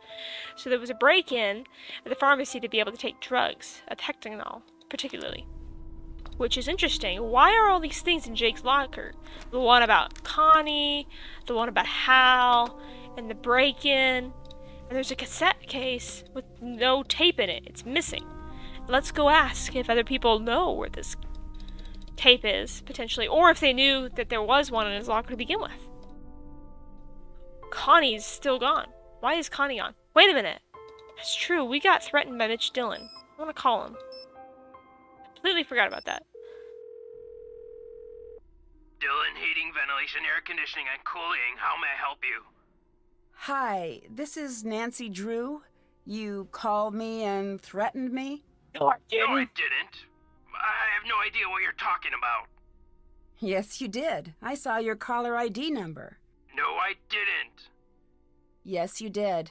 So there was a break-in at the pharmacy to be able to take drugs, of hectanol particularly. Which is interesting. Why are all these things in Jake's locker? The one about Connie, the one about Hal, and the break-in. And there's a cassette case with no tape in it. It's missing. Let's go ask if other people know where this tape is, potentially. Or if they knew that there was one in his locker to begin with. Connie's still gone. Why is Connie gone? Wait a minute. That's true. We got threatened by Mitch Dillon. I want to call him. Completely forgot about that. Dillon Heating, Ventilation, Air Conditioning, and Cooling. How may I help you? Hi, this is Nancy Drew. You called me and threatened me? No, I didn't. No, I didn't. I have no idea what you're talking about. Yes, you did. I saw your caller ID number. No, I didn't. Yes, you did.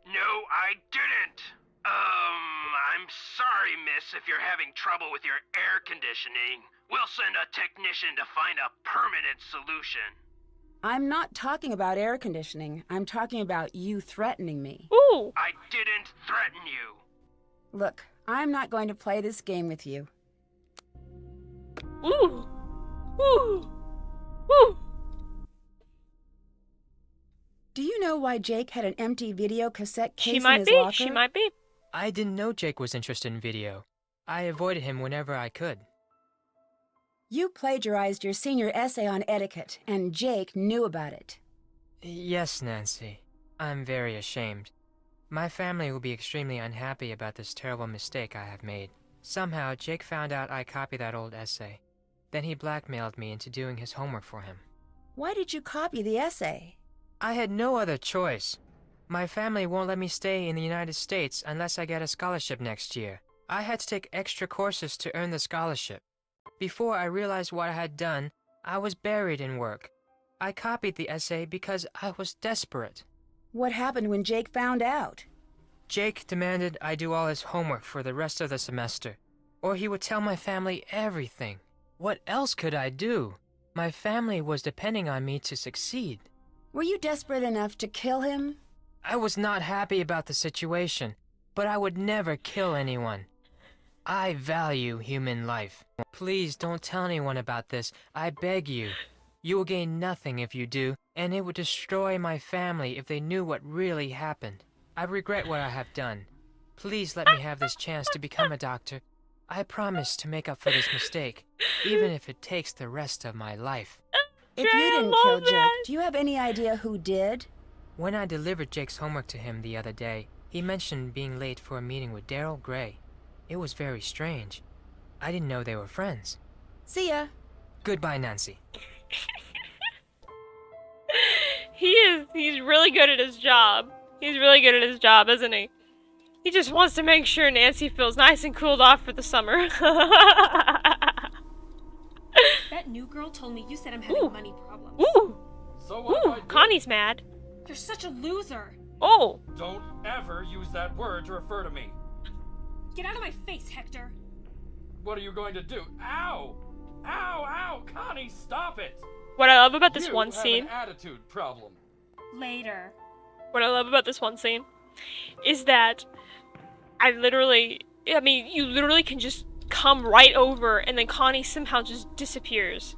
No, I didn't. I'm sorry, miss, if you're having trouble with your air conditioning. We'll send a technician to find a permanent solution. I'm not talking about air conditioning. I'm talking about you threatening me. Ooh! I didn't threaten you. Look, I'm not going to play this game with you. Ooh! Ooh! Ooh! Do you know why Jake had an empty video cassette case She might in his be. locker? She might be. I didn't know Jake was interested in video. I avoided him whenever I could. You plagiarized your senior essay on etiquette, and Jake knew about it. Yes, Nancy. I'm very ashamed. My family will be extremely unhappy about this terrible mistake I have made. Somehow, Jake found out I copied that old essay. Then he blackmailed me into doing his homework for him. Why did you copy the essay? I had no other choice. My family won't let me stay in the United States unless I get a scholarship next year. I had to take extra courses to earn the scholarship. Before I realized what I had done, I was buried in work. I copied the essay because I was desperate. What happened when Jake found out? Jake demanded I do all his homework for the rest of the semester, or he would tell my family everything. What else could I do? My family was depending on me to succeed. Were you desperate enough to kill him? I was not happy about the situation, but I would never kill anyone. I value human life. Please don't tell anyone about this, I beg you. You will gain nothing if you do, and it would destroy my family if they knew what really happened. I regret what I have done. Please let me have this chance to become a doctor. I promise to make up for this mistake, even if it takes the rest of my life. If you didn't kill Jake, do you have any idea who did? When I delivered Jake's homework to him the other day, he mentioned being late for a meeting with Daryl Gray. It was very strange. I didn't know they were friends. See ya. Goodbye, Nancy. He's really good at his job. He's really good at his job, isn't he? He just wants to make sure Nancy feels nice and cooled off for the summer. That new girl told me you said I'm having money problems. Ooh! So what if I Ooh! do? Connie's mad. You're such a loser. Oh! Don't ever use that word to refer to me. Get out of my face, Hector. What are you going to do? Ow! Ow, ow! Connie, stop it! What I love about this You one have scene... an attitude problem. Later. What I love about this one scene is that you literally can just come right over and then Connie somehow just disappears.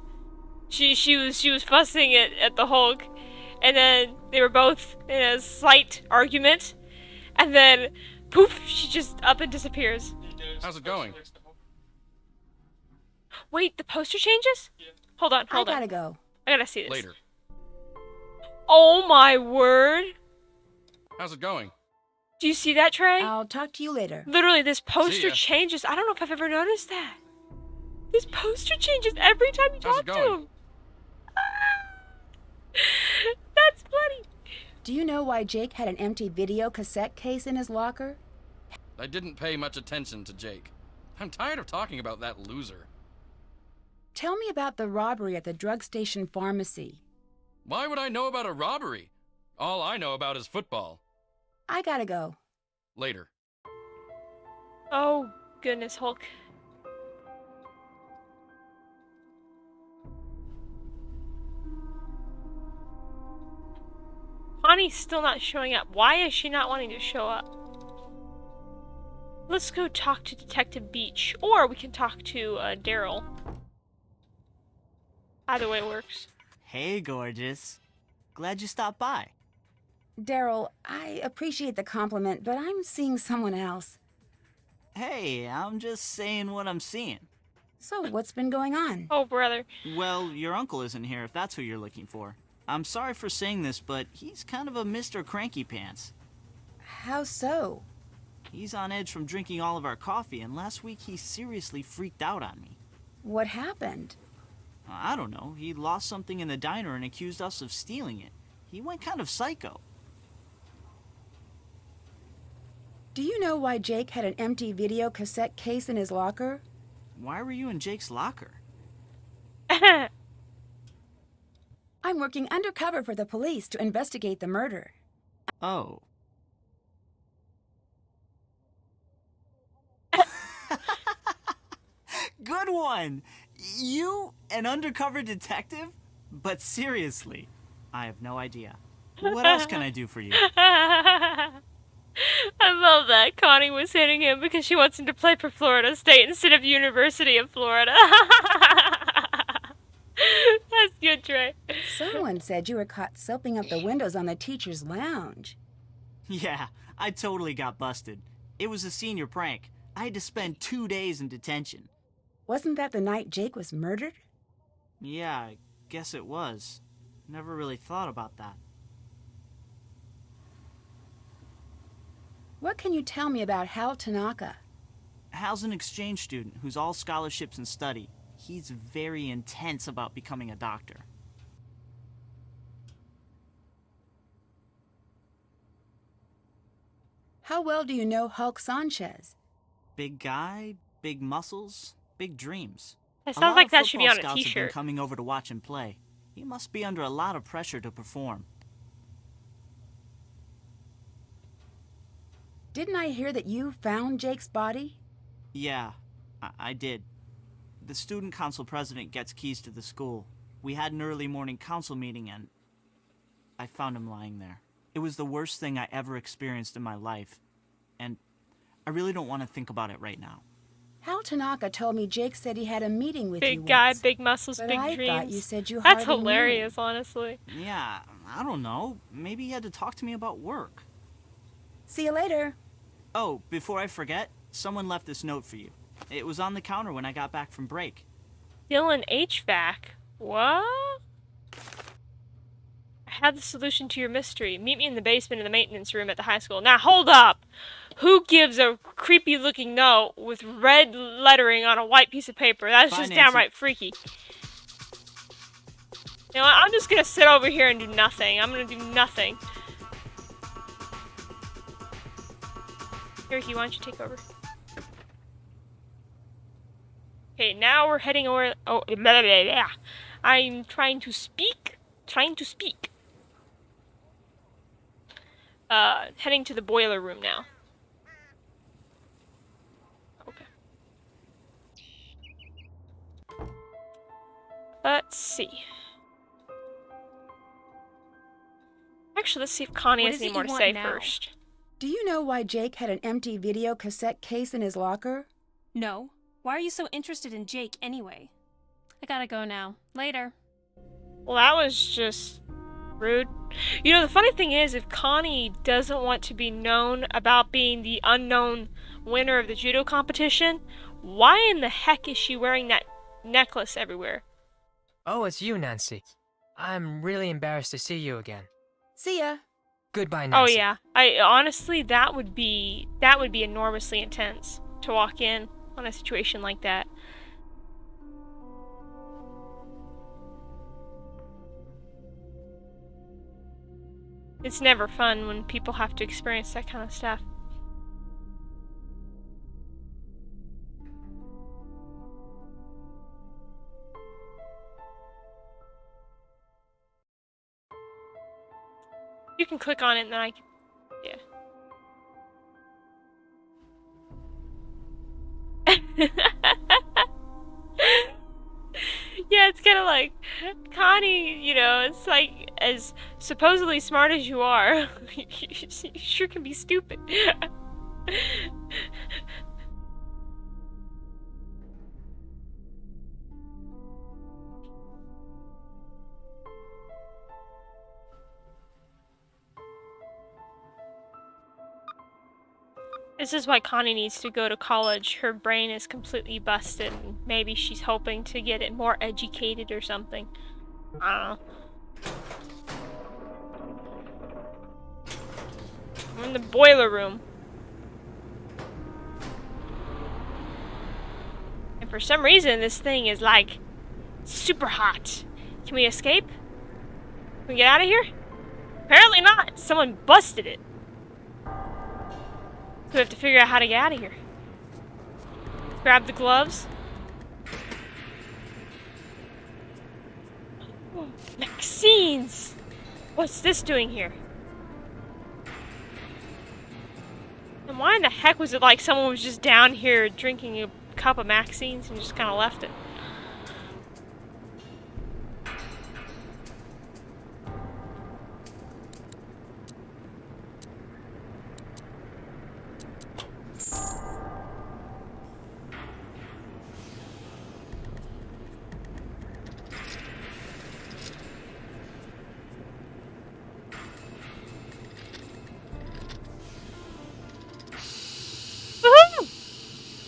She was fussing at the Hulk, and then they were both in a slight argument, and then poof, she just up and disappears. How's it going? Wait, the poster changes? Hold on. I gotta go. I gotta see this. Later. Oh my word! How's it going? Do you see that, Trey? I'll talk to you later. Literally, this poster ya. changes. I don't know if I've ever noticed that. This poster changes every time you How's talk it to going? him. That's funny. Do you know why Jake had an empty video cassette case in his locker? I didn't pay much attention to Jake. I'm tired of talking about that loser. Tell me about the robbery at the drug station pharmacy. Why would I know about a robbery? All I know about is football. I gotta go. Later. Oh, goodness, Hulk. Connie's still not showing up. Why is she not wanting to show up? Let's go talk to Detective Beach, or we can talk to Daryl. Either way works. Hey, gorgeous. Glad you stopped by. Daryl, I appreciate the compliment, but I'm seeing someone else. Hey, I'm just saying what I'm seeing. So, what's been going on? Oh, brother. Well, your uncle isn't here if that's who you're looking for. I'm sorry for saying this, but he's kind of a Mr. Cranky Pants. How so? He's on edge from drinking all of our coffee, and last week he seriously freaked out on me. What happened? I don't know. He lost something in the diner and accused us of stealing it. He went kind of psycho. Do you know why Jake had an empty video cassette case in his locker? Why were you in Jake's locker? I'm working undercover for the police to investigate the murder. Oh. Good one! You, an undercover detective? But seriously, I have no idea. What else can I do for you? I love that. Connie was hitting him because she wants him to play for Florida State instead of University of Florida. That's good, Trey. Someone said you were caught soaping up the windows on the teacher's lounge. Yeah, I totally got busted. It was a senior prank. I had to spend 2 days in detention. Wasn't that the night Jake was murdered? Yeah, I guess it was. Never really thought about that. What can you tell me about Hal Tanaka? Hal's an exchange student who's all scholarships and study. He's very intense about becoming a doctor. How well do you know Hulk Sanchez? Big guy, big muscles, big dreams. That A sounds lot like of that should be football on a scouts have been t-shirt. coming over to watch him play. He must be under a lot of pressure to perform. Didn't I hear that you found Jake's body? Yeah, I did. The student council president gets keys to the school. We had an early morning council meeting and I found him lying there. It was the worst thing I ever experienced in my life. And I really don't want to think about it right now. Hal Tanaka told me Jake said he had a meeting with you Big guy, once. big muscles, But big I dreams. thought you said you That's hardly knew him. hilarious, honestly. Yeah, I don't know. Maybe he had to talk to me about work. See you later. Oh, before I forget, someone left this note for you. It was on the counter when I got back from break. Dylan HVAC. What? I have the solution to your mystery. Meet me in the basement in the maintenance room at the high school. Now, hold up! Who gives a creepy-looking note with red lettering on a white piece of paper? That's Bye, just Nancy. downright freaky. You know what? I'm just gonna sit over here and do nothing. I'm gonna do nothing. Here, Hugh, why don't you take over? Okay, now we're heading over. Oh, blah, blah, blah, blah. I'm trying to speak. Heading to the boiler room now. Okay. Let's see. Actually, let's see if Connie What has is any it more you to want say now? first. Do you know why Jake had an empty video cassette case in his locker? No. Why are you so interested in Jake anyway? I gotta go now. Later. Well, that was just rude. You know, the funny thing is, if Connie doesn't want to be known about being the unknown winner of the judo competition, why in the heck is she wearing that necklace everywhere? Oh, it's you, Nancy. I'm really embarrassed to see you again. See ya. Goodbye, Oh Nancy. yeah, I honestly that would be enormously intense to walk in on a situation like that. It's never fun when people have to experience that kind of stuff. You can click on it and then I can... Yeah. Yeah, it's kind of like, Connie, you know, it's like, as supposedly smart as you are, you sure can be stupid. This is why Connie needs to go to college. Her brain is completely busted, and maybe she's hoping to get it more educated or something. I don't know. I'm in the boiler room. And for some reason, this thing is like super hot. Can we escape? Can we get out of here? Apparently not. Someone busted it. So we have to figure out how to get out of here. Grab the gloves. Oh, Maxine's! What's this doing here? And why in the heck was it like someone was just down here drinking a cup of Maxine's and just kind of left it?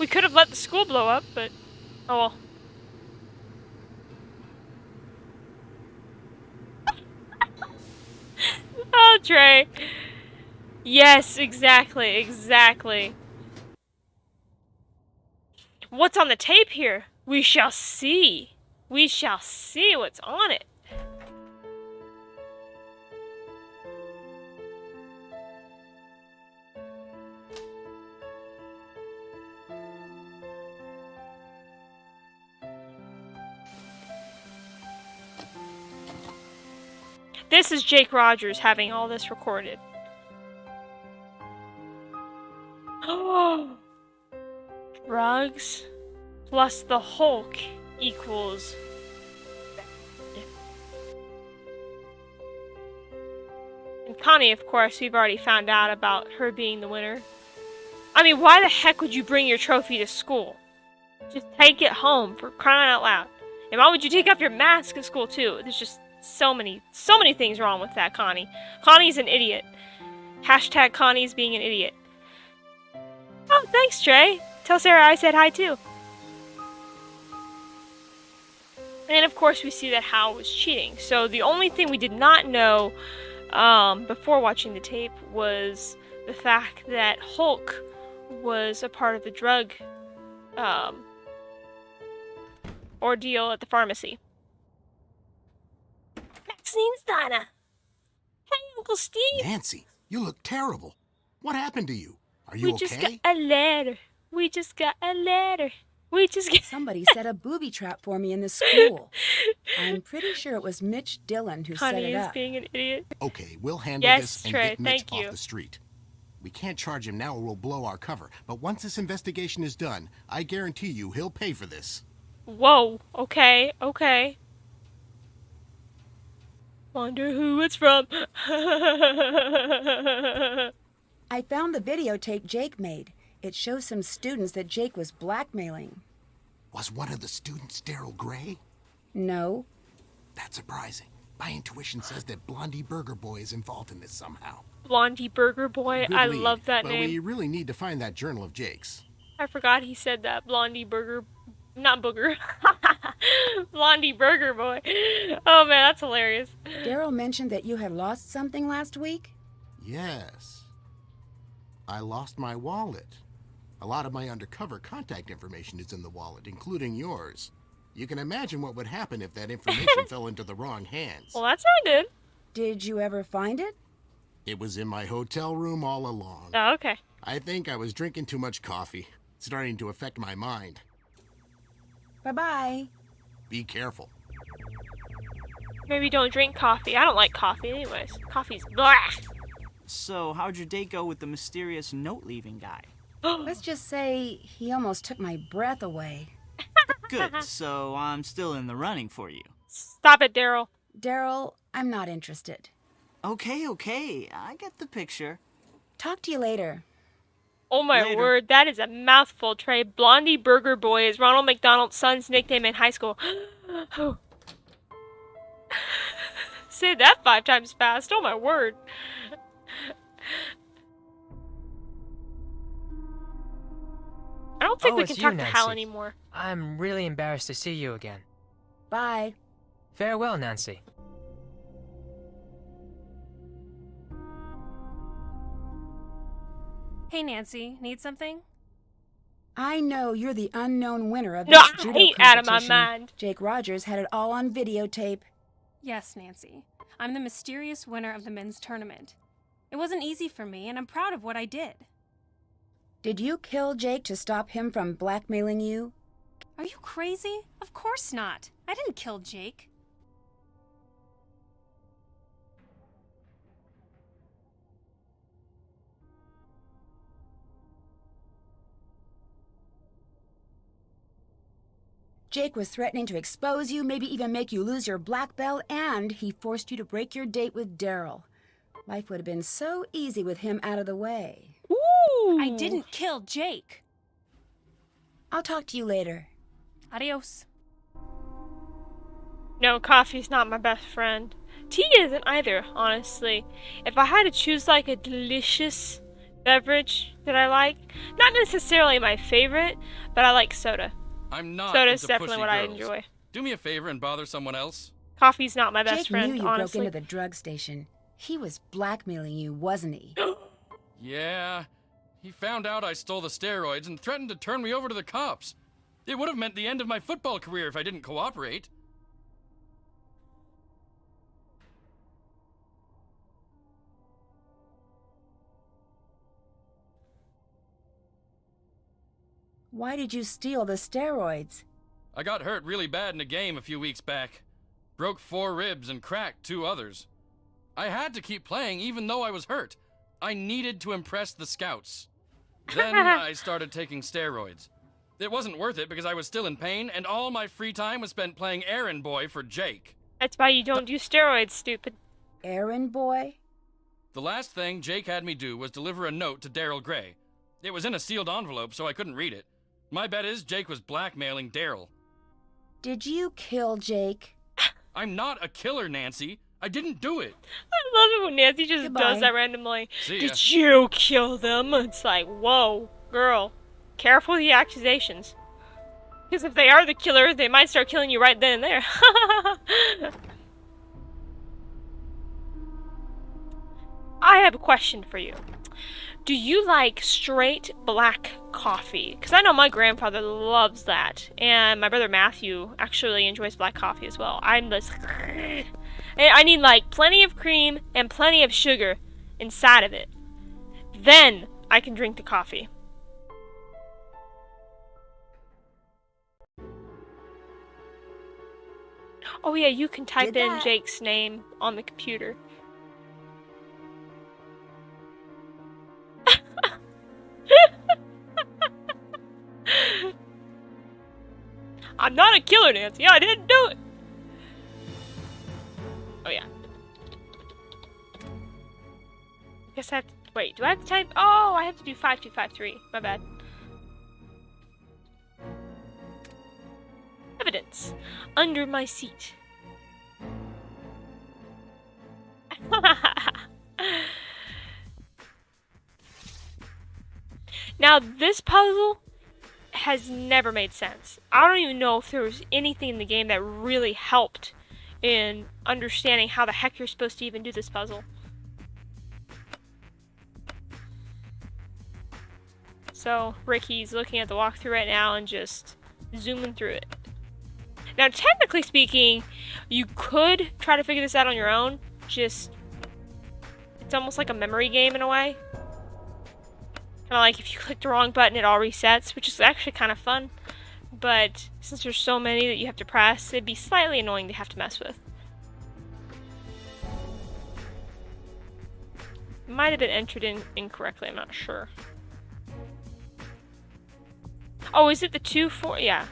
We could have let the school blow up, but oh well. Trey. Yes, exactly, exactly. What's on the tape here? We shall see. We shall see what's on it. This is Jake Rogers having all this recorded. Oh, drugs plus the Hulk equals bad. And Connie, of course, we've already found out about her being the winner. I mean, why the heck would you bring your trophy to school? Just take it home, for crying out loud. And why would you take off your mask at school too? There's just so many things wrong with that, Connie. Connie's an idiot. Hashtag Connie's being an idiot. Oh, thanks, Trey. Tell Sarah I said hi too. And of course we see that Hal was cheating. So the only thing we did not know before watching the tape was the fact that Hulk was a part of the drug ordeal at the pharmacy. Maxine's Diner. Hey, Uncle Steve. Nancy, you look terrible. What happened to you? Are you We okay? just got a letter. We just got a letter. We just got... Somebody set a booby trap for me in the school. I'm pretty sure it was Mitch Dillon who set Connie it is up. being an idiot. Okay, we'll handle Yes, this and Trey, get Mitch thank off you. the street. We can't charge him now or we'll blow our cover. But once this investigation is done, I guarantee you he'll pay for this. Whoa. Okay. Okay. Wonder who it's from. I found the videotape Jake made. It shows some students that Jake was blackmailing. Was one of the students Daryl Gray? No. That's surprising. My intuition says that Blondie Burger Boy is involved in this somehow. Blondie Burger Boy. Good I lead, love that but name. we really need to find that journal of Jake's. I forgot he said that. Blondie Burger... Not Booger. Blondie Burger Boy. Oh man, that's hilarious. Daryl mentioned that you had lost something last week? Yes. I lost my wallet. A lot of my undercover contact information is in the wallet, including yours. You can imagine what would happen if that information fell into the wrong hands. Well, that sounded good. Did you ever find it? It was in my hotel room all along. Oh, okay. I think I was drinking too much coffee. It's starting to affect my mind. Bye-bye. Be careful. Maybe don't drink coffee. I don't like coffee anyways. Coffee's blah. So, how'd your date go with the mysterious note-leaving guy? Let's just say he almost took my breath away. Good, so I'm still in the running for you. Stop it, Daryl. Daryl, I'm not interested. Okay, I get the picture. Talk to you later. Oh my Later. word, that is a mouthful, Trey. Blondie Burger Boy is Ronald McDonald's son's nickname in high school. Say that 5 times fast. Oh my word. I don't think we it's can you, talk to Hal Nancy. anymore. I'm really embarrassed to see you again. Bye. Farewell, Nancy. Hey, Nancy, need something? I know you're the unknown winner of No, this I judo ain't out of my competition. mind. Jake Rogers had it all on videotape. Yes, Nancy. I'm the mysterious winner of the men's tournament. It wasn't easy for me, and I'm proud of what I did. Did you kill Jake to stop him from blackmailing you? Are you crazy? Of course not. I didn't kill Jake. Jake was threatening to expose you, maybe even make you lose your black belt, and he forced you to break your date with Daryl. Life would have been so easy with him out of the way. Ooh. I didn't kill Jake. I'll talk to you later. Adios. No, coffee's not my best friend. Tea isn't either, honestly. If I had to choose like a delicious beverage that I like, not necessarily my favorite, but I like soda. I'm not Soda's into definitely pushy what I girls. enjoy. Do me a favor and bother someone else. Coffee's not my best Jake friend, knew you honestly. broke into the drug station. He was blackmailing you, wasn't he? Yeah. He found out I stole the steroids and threatened to turn me over to the cops. It would have meant the end of my football career if I didn't cooperate. Why did you steal the steroids? I got hurt really bad in a game a few weeks back. Broke 4 ribs and cracked 2 others. I had to keep playing even though I was hurt. I needed to impress the scouts. Then I started taking steroids. It wasn't worth it because I was still in pain, and all my free time was spent playing errand boy for Jake. That's why you don't do steroids, stupid. Errand boy? The last thing Jake had me do was deliver a note to Daryl Gray. It was in a sealed envelope, so I couldn't read it. My bet is Jake was blackmailing Daryl. Did you kill Jake? I'm not a killer, Nancy. I didn't do it. I love it when Nancy just Goodbye. does that randomly. See ya. Did you kill them? It's like, whoa, girl. Careful with the accusations. Because if they are the killer, they might start killing you right then and there. I have a question for you. Do you like straight black coffee? Because I know my grandfather loves that. And my brother Matthew actually enjoys black coffee as well. I'm just... And I need like plenty of cream and plenty of sugar inside of it. Then I can drink the coffee. Oh yeah, you can type Did in that. Jake's name on the computer. I'm not a killer, Nancy. I didn't do it. Oh yeah. Guess I have to wait. Do I have to type? Oh, I have to do 5253. My bad. Evidence under my seat. Now this puzzle has never made sense. I don't even know if there was anything in the game that really helped in understanding how the heck you're supposed to even do this puzzle. So Ricky's looking at the walkthrough right now and just zooming through it. Now technically speaking, you could try to figure this out on your own. Just, it's almost like a memory game in a way. Kind of like if you click the wrong button, it all resets, which is actually kind of fun. But since there's so many that you have to press, it'd be slightly annoying to have to mess with. Might have been entered in incorrectly, I'm not sure. Oh, is it the 2-4? Yeah.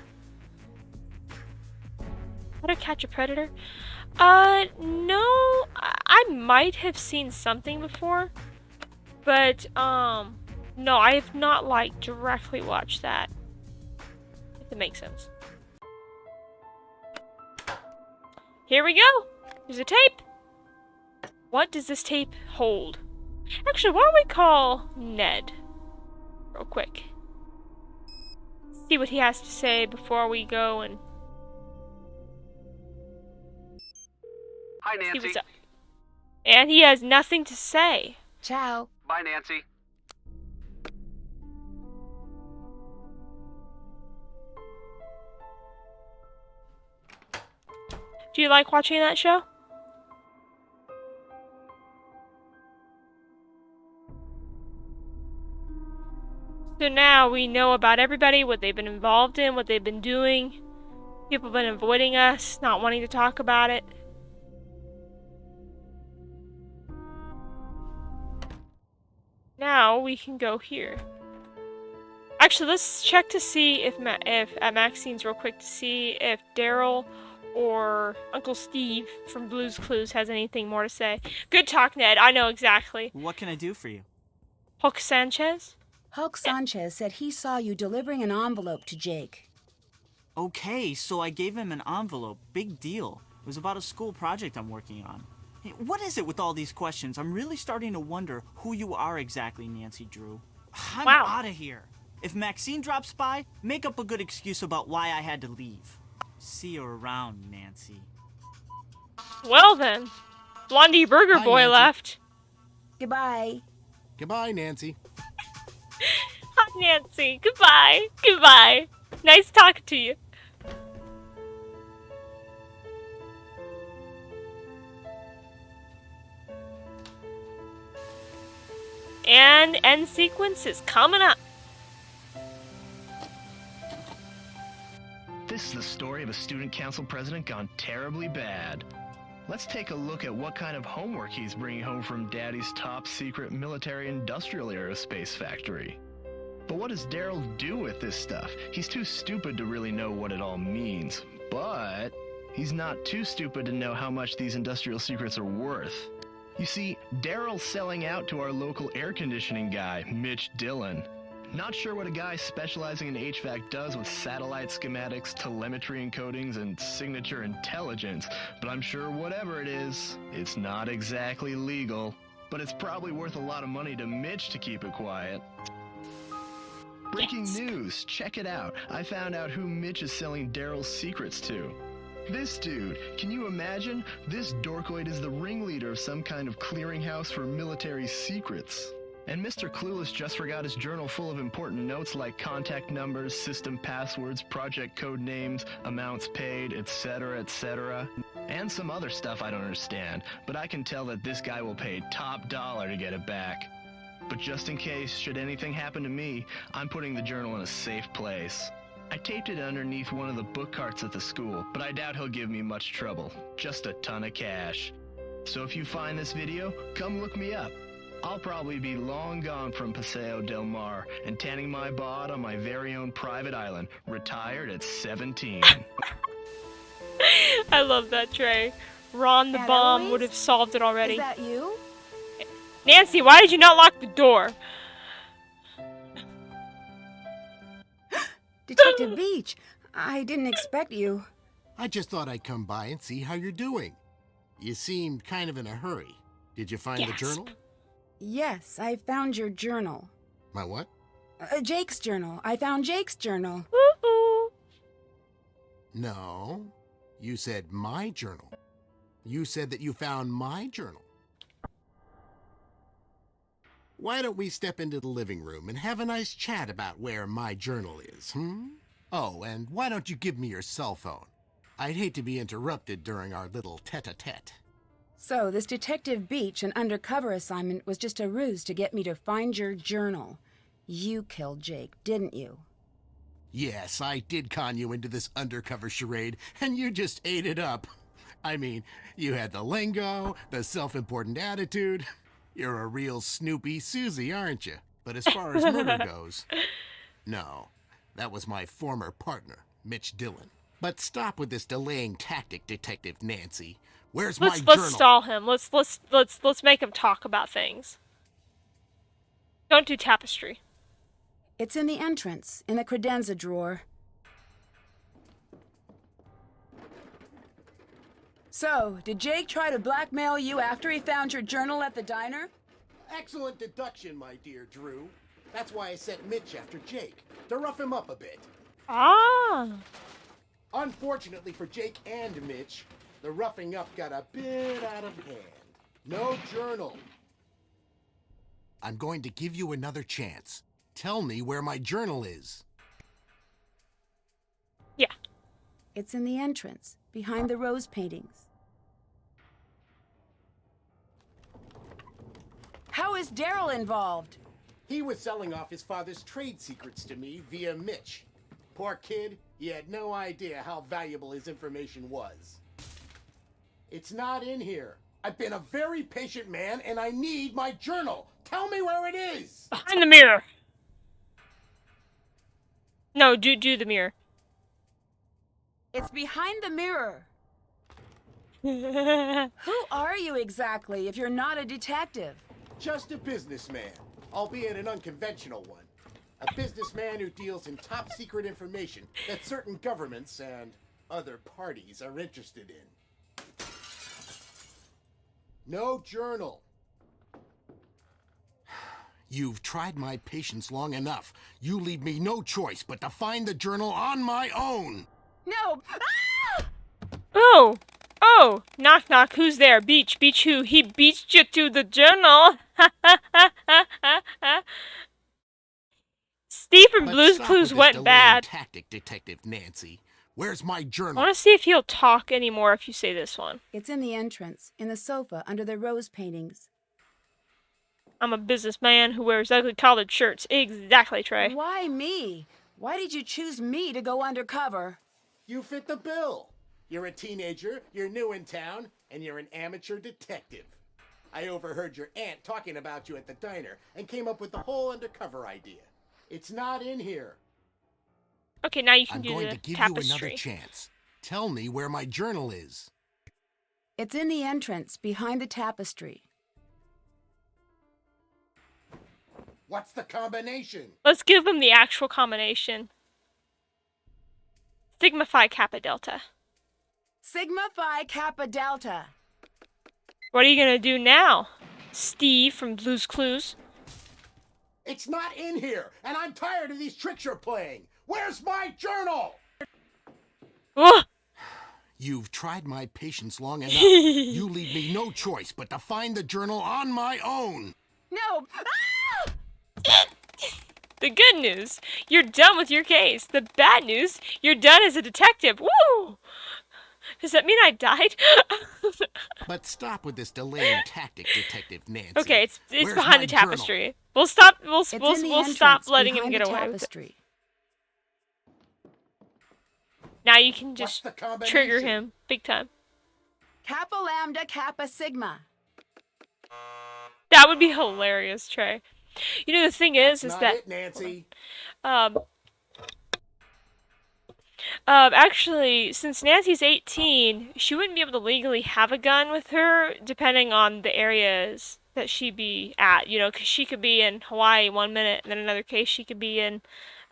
How to catch a predator? No. I might have seen something before. But, no, I have not, like, directly watched that. If it makes sense. Here we go! There's a tape! What does this tape hold? Actually, why don't we call Ned? Real quick. See what he has to say before we go and... Hi, see Nancy. what's up. And he has nothing to say. Ciao. Bye, Nancy. Do you like watching that show? So now we know about everybody, what they've been involved in, what they've been doing. People have been avoiding us, not wanting to talk about it. Now we can go here. Actually, let's check to see if at Maxine's real quick to see if Daryl or Uncle Steve from Blue's Clues has anything more to say. Good talk, Ned. I know exactly. What can I do for you? Hulk Sanchez? Hulk Sanchez said he saw you delivering an envelope to Jake. Okay, so I gave him an envelope. Big deal. It was about a school project I'm working on. Hey, what is it with all these questions? I'm really starting to wonder who you are exactly, Nancy Drew. I'm Wow. out of here. If Maxine drops by, make up a good excuse about why I had to leave. See you around, Nancy. Well then. Blondie Burger Hi, Boy Nancy. left. Goodbye. Goodbye, Nancy. Hi, Nancy. Goodbye. Goodbye. Nice talking to you. And end sequence is coming up. This is the story of a student council president gone terribly bad. Let's take a look at what kind of homework he's bringing home from Daddy's top secret military industrial aerospace factory. But what does Daryl do with this stuff? He's too stupid to really know what it all means. But he's not too stupid to know how much these industrial secrets are worth. You see, Daryl's selling out to our local air conditioning guy, Mitch Dillon. Not sure what a guy specializing in HVAC does with satellite schematics, telemetry encodings, and signature intelligence, but I'm sure whatever it is, it's not exactly legal. But it's probably worth a lot of money to Mitch to keep it quiet. Breaking news, check it out. I found out who Mitch is selling Daryl's secrets to. This dude, can you imagine? This dorkoid is the ringleader of some kind of clearinghouse for military secrets. And Mr. Clueless just forgot his journal full of important notes like contact numbers, system passwords, project code names, amounts paid, etc., etc. And some other stuff I don't understand, but I can tell that this guy will pay top dollar to get it back. But just in case, should anything happen to me, I'm putting the journal in a safe place. I taped it underneath one of the book carts at the school, but I doubt he'll give me much trouble. Just a ton of cash. So if you find this video, come look me up. I'll probably be long gone from Paseo del Mar and tanning my bod on my very own private island, retired at 17. I love that, Trey. Ron the bomb would have solved it already. Is that you? Nancy, why did you not lock the door? Detective Beach, I didn't expect you. I just thought I'd come by and see how you're doing. You seemed kind of in a hurry. Did you find the journal? Yes, I found your journal. My what? Jake's journal. I found Jake's journal. No. You said my journal. You said that you found my journal. Why don't we step into the living room and have a nice chat about where my journal is, Oh, and why don't you give me your cell phone? I'd hate to be interrupted during our little tete-a-tete. So, this Detective Beach, an undercover assignment, was just a ruse to get me to find your journal. You killed Jake, didn't you? Yes, I did con you into this undercover charade, and you just ate it up. I mean, you had the lingo, the self-important attitude. You're a real Snoopy Susie, aren't you? But as far as murder goes, no. That was my former partner, Mitch Dillon. But stop with this delaying tactic, Detective Nancy. Where's my journal? Let's stall him. Let's make him talk about things. Don't do tapestry. It's in the entrance, in the credenza drawer. So, did Jake try to blackmail you after he found your journal at the diner? Excellent deduction, my dear Drew. That's why I sent Mitch after Jake, to rough him up a bit. Ah. Unfortunately for Jake and Mitch, the roughing up got a bit out of hand. No journal. I'm going to give you another chance. Tell me where my journal is. Yeah. It's in the entrance, behind the rose paintings. How is Daryl involved? He was selling off his father's trade secrets to me via Mitch. Poor kid, he had no idea how valuable his information was. It's not in here. I've been a very patient man, and I need my journal. Tell me where it is. Behind the mirror. No, do the mirror. It's behind the mirror. Who are you exactly if you're not a detective? Just a businessman, albeit an unconventional one. A businessman who deals in top secret information that certain governments and other parties are interested in. No journal. You've tried my patience long enough. You leave me no choice but to find the journal on my own. No! Ah! Oh! Oh, knock knock, who's there? Beach, beach who? He beached you to the journal. Steve from Let's Blue's stop Clues with this went delaying bad. tactic, Detective Nancy. Where's my I journal? want to see if he'll talk anymore if you say this one. It's in the entrance, in the sofa under the rose paintings. I'm a businessman who wears ugly collared shirts. Exactly, Trey. Why me? Why did you choose me to go undercover? You fit the bill. You're a teenager, you're new in town, and you're an amateur detective. I overheard your aunt talking about you at the diner and came up with the whole undercover idea. It's not in here. Okay, now you can I'm do going the to give tapestry. you another chance. Tell me where my journal is. It's in the entrance, behind the tapestry. What's the combination? Let's give him the actual combination. Sigma Phi Kappa Delta. Sigma Phi Kappa Delta. What are you gonna do now, Steve from Blue's Clues? It's not in here, and I'm tired of these tricks you're playing. Where's my journal? Ugh. You've tried my patience long enough. You leave me no choice but to find the journal on my own. No! Ah! The good news, you're done with your case. The bad news, you're done as a detective. Woo! Does that mean I died? But stop with this delaying tactic, Detective Nancy. Okay, it's Where's behind my the journal? tapestry. We'll stop. We'll It's in the we'll stop entrance, letting him behind get the away with it. tapestry. Now you can What's just the combination? trigger him big time. Kappa Lambda Kappa Sigma. That would be hilarious, Trey. You know the thing is Not that it, Nancy. actually, since Nancy's 18, she wouldn't be able to legally have a gun with her, depending on the areas that she'd be at. You know, because she could be in Hawaii one minute, and then another case she could be in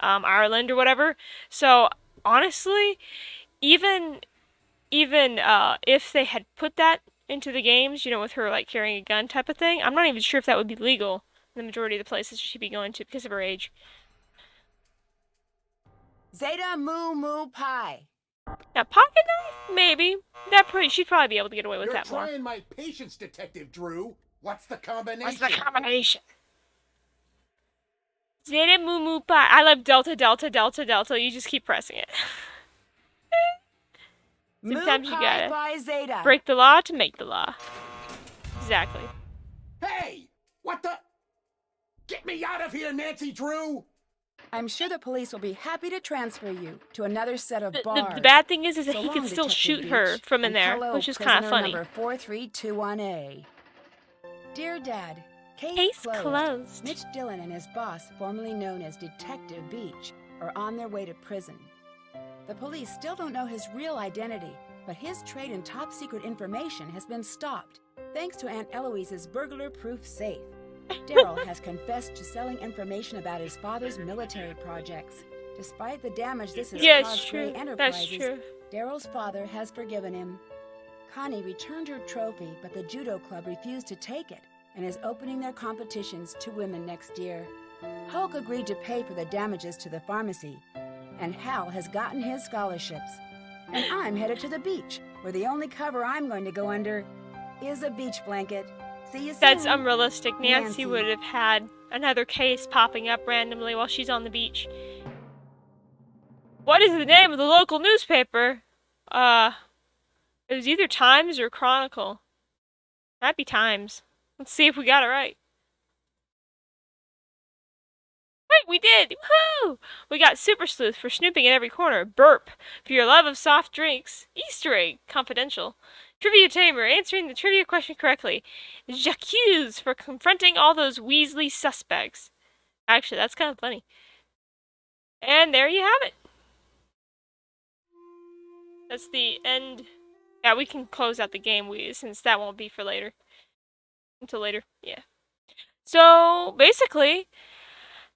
Ireland or whatever. So honestly, even if they had put that into the games, you know, with her like carrying a gun type of thing, I'm not even sure if that would be legal in the majority of the places she'd be going to because of her age. Zeta Mu Mu Pi. Now, pocket knife, maybe. She'd probably be able to get away with You're that more. trying my patience, Detective Drew. What's the combination? What's the combination? Zeta Mu Mu Pi. I love Delta Delta Delta Delta. You just keep pressing it. Sometimes Mu you Pi gotta Phi Zeta. break the law to make the law. Exactly. Hey! What the? Get me out of here, Nancy Drew! I'm sure the police will be happy to transfer you to another set of The bars. bad thing is that So he long, can still Detective shoot Beach, her from in and there, hello, which is kind of prisoner funny. Number 4321A. Dear Dad, Case closed. Mitch Dillon and his boss, formerly known as Detective Beach, are on their way to prison. The police still don't know his real identity, but his trade in top-secret information has been stopped, thanks to Aunt Eloise's burglar-proof safe. Daryl has confessed to selling information about his father's military projects. Despite the damage this has Yes, caused true. Gray Enterprises, That's true. Daryl's father has forgiven him. Connie returned her trophy, but the judo club refused to take it and is opening their competitions to women next year. Hulk agreed to pay for the damages to the pharmacy, and Hal has gotten his scholarships. And I'm headed to the beach, where the only cover I'm going to go under is a beach blanket. See you soon. That's unrealistic. Nancy Nancy. would have had another case popping up randomly while she's on the beach. What is the name of the local newspaper? It was either Times or Chronicle. Might be Times. Let's see if we got it right. Wait, we did! Woohoo! We got Super Sleuth for snooping in every corner. Burp for your love of soft drinks. Easter egg, confidential. Trivia Tamer, answering the trivia question correctly. J'accuse for confronting all those Weasley suspects. Actually, that's kind of funny. And there you have it. That's the end. Yeah, we can close out the game since that won't be for later. Until later, yeah. So, basically,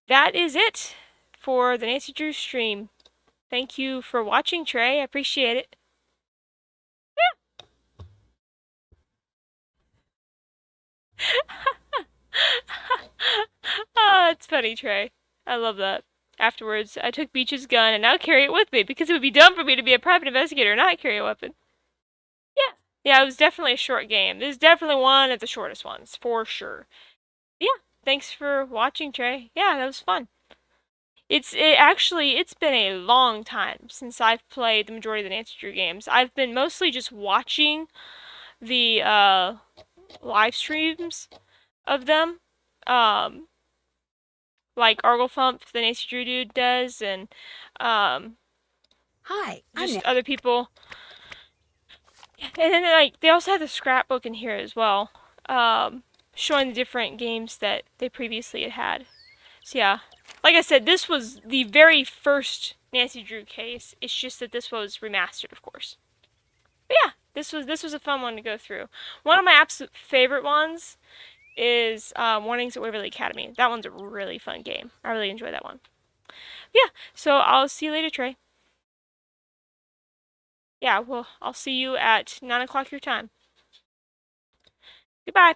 that is it for the Nancy Drew stream. Thank you for watching, Trey. I appreciate it. Oh, it's funny, Trey. I love that. Afterwards, I took Beach's gun and now carry it with me because it would be dumb for me to be a private investigator and not carry a weapon. Yeah. Yeah, it was definitely a short game. This is definitely one of the shortest ones, for sure. Yeah, thanks for watching, Trey. Yeah, that was fun. It's been a long time since I've played the majority of the Nancy Drew games. I've been mostly just watching the live streams of them. Like Arglefump, the Nancy Drew dude does, and Hi, I'm just other people. And then like they also have the scrapbook in here as well, showing the different games that they previously had. So yeah, like I said, this was the very first Nancy Drew case. It's just that this was remastered, of course. But yeah, this was a fun one to go through. One of my absolute favorite ones is Warnings at Waverly Academy. That one's a really fun game. I really enjoy that one. Yeah, so I'll see you later, Trey. Yeah, well, I'll see you at 9 o'clock your time. Goodbye.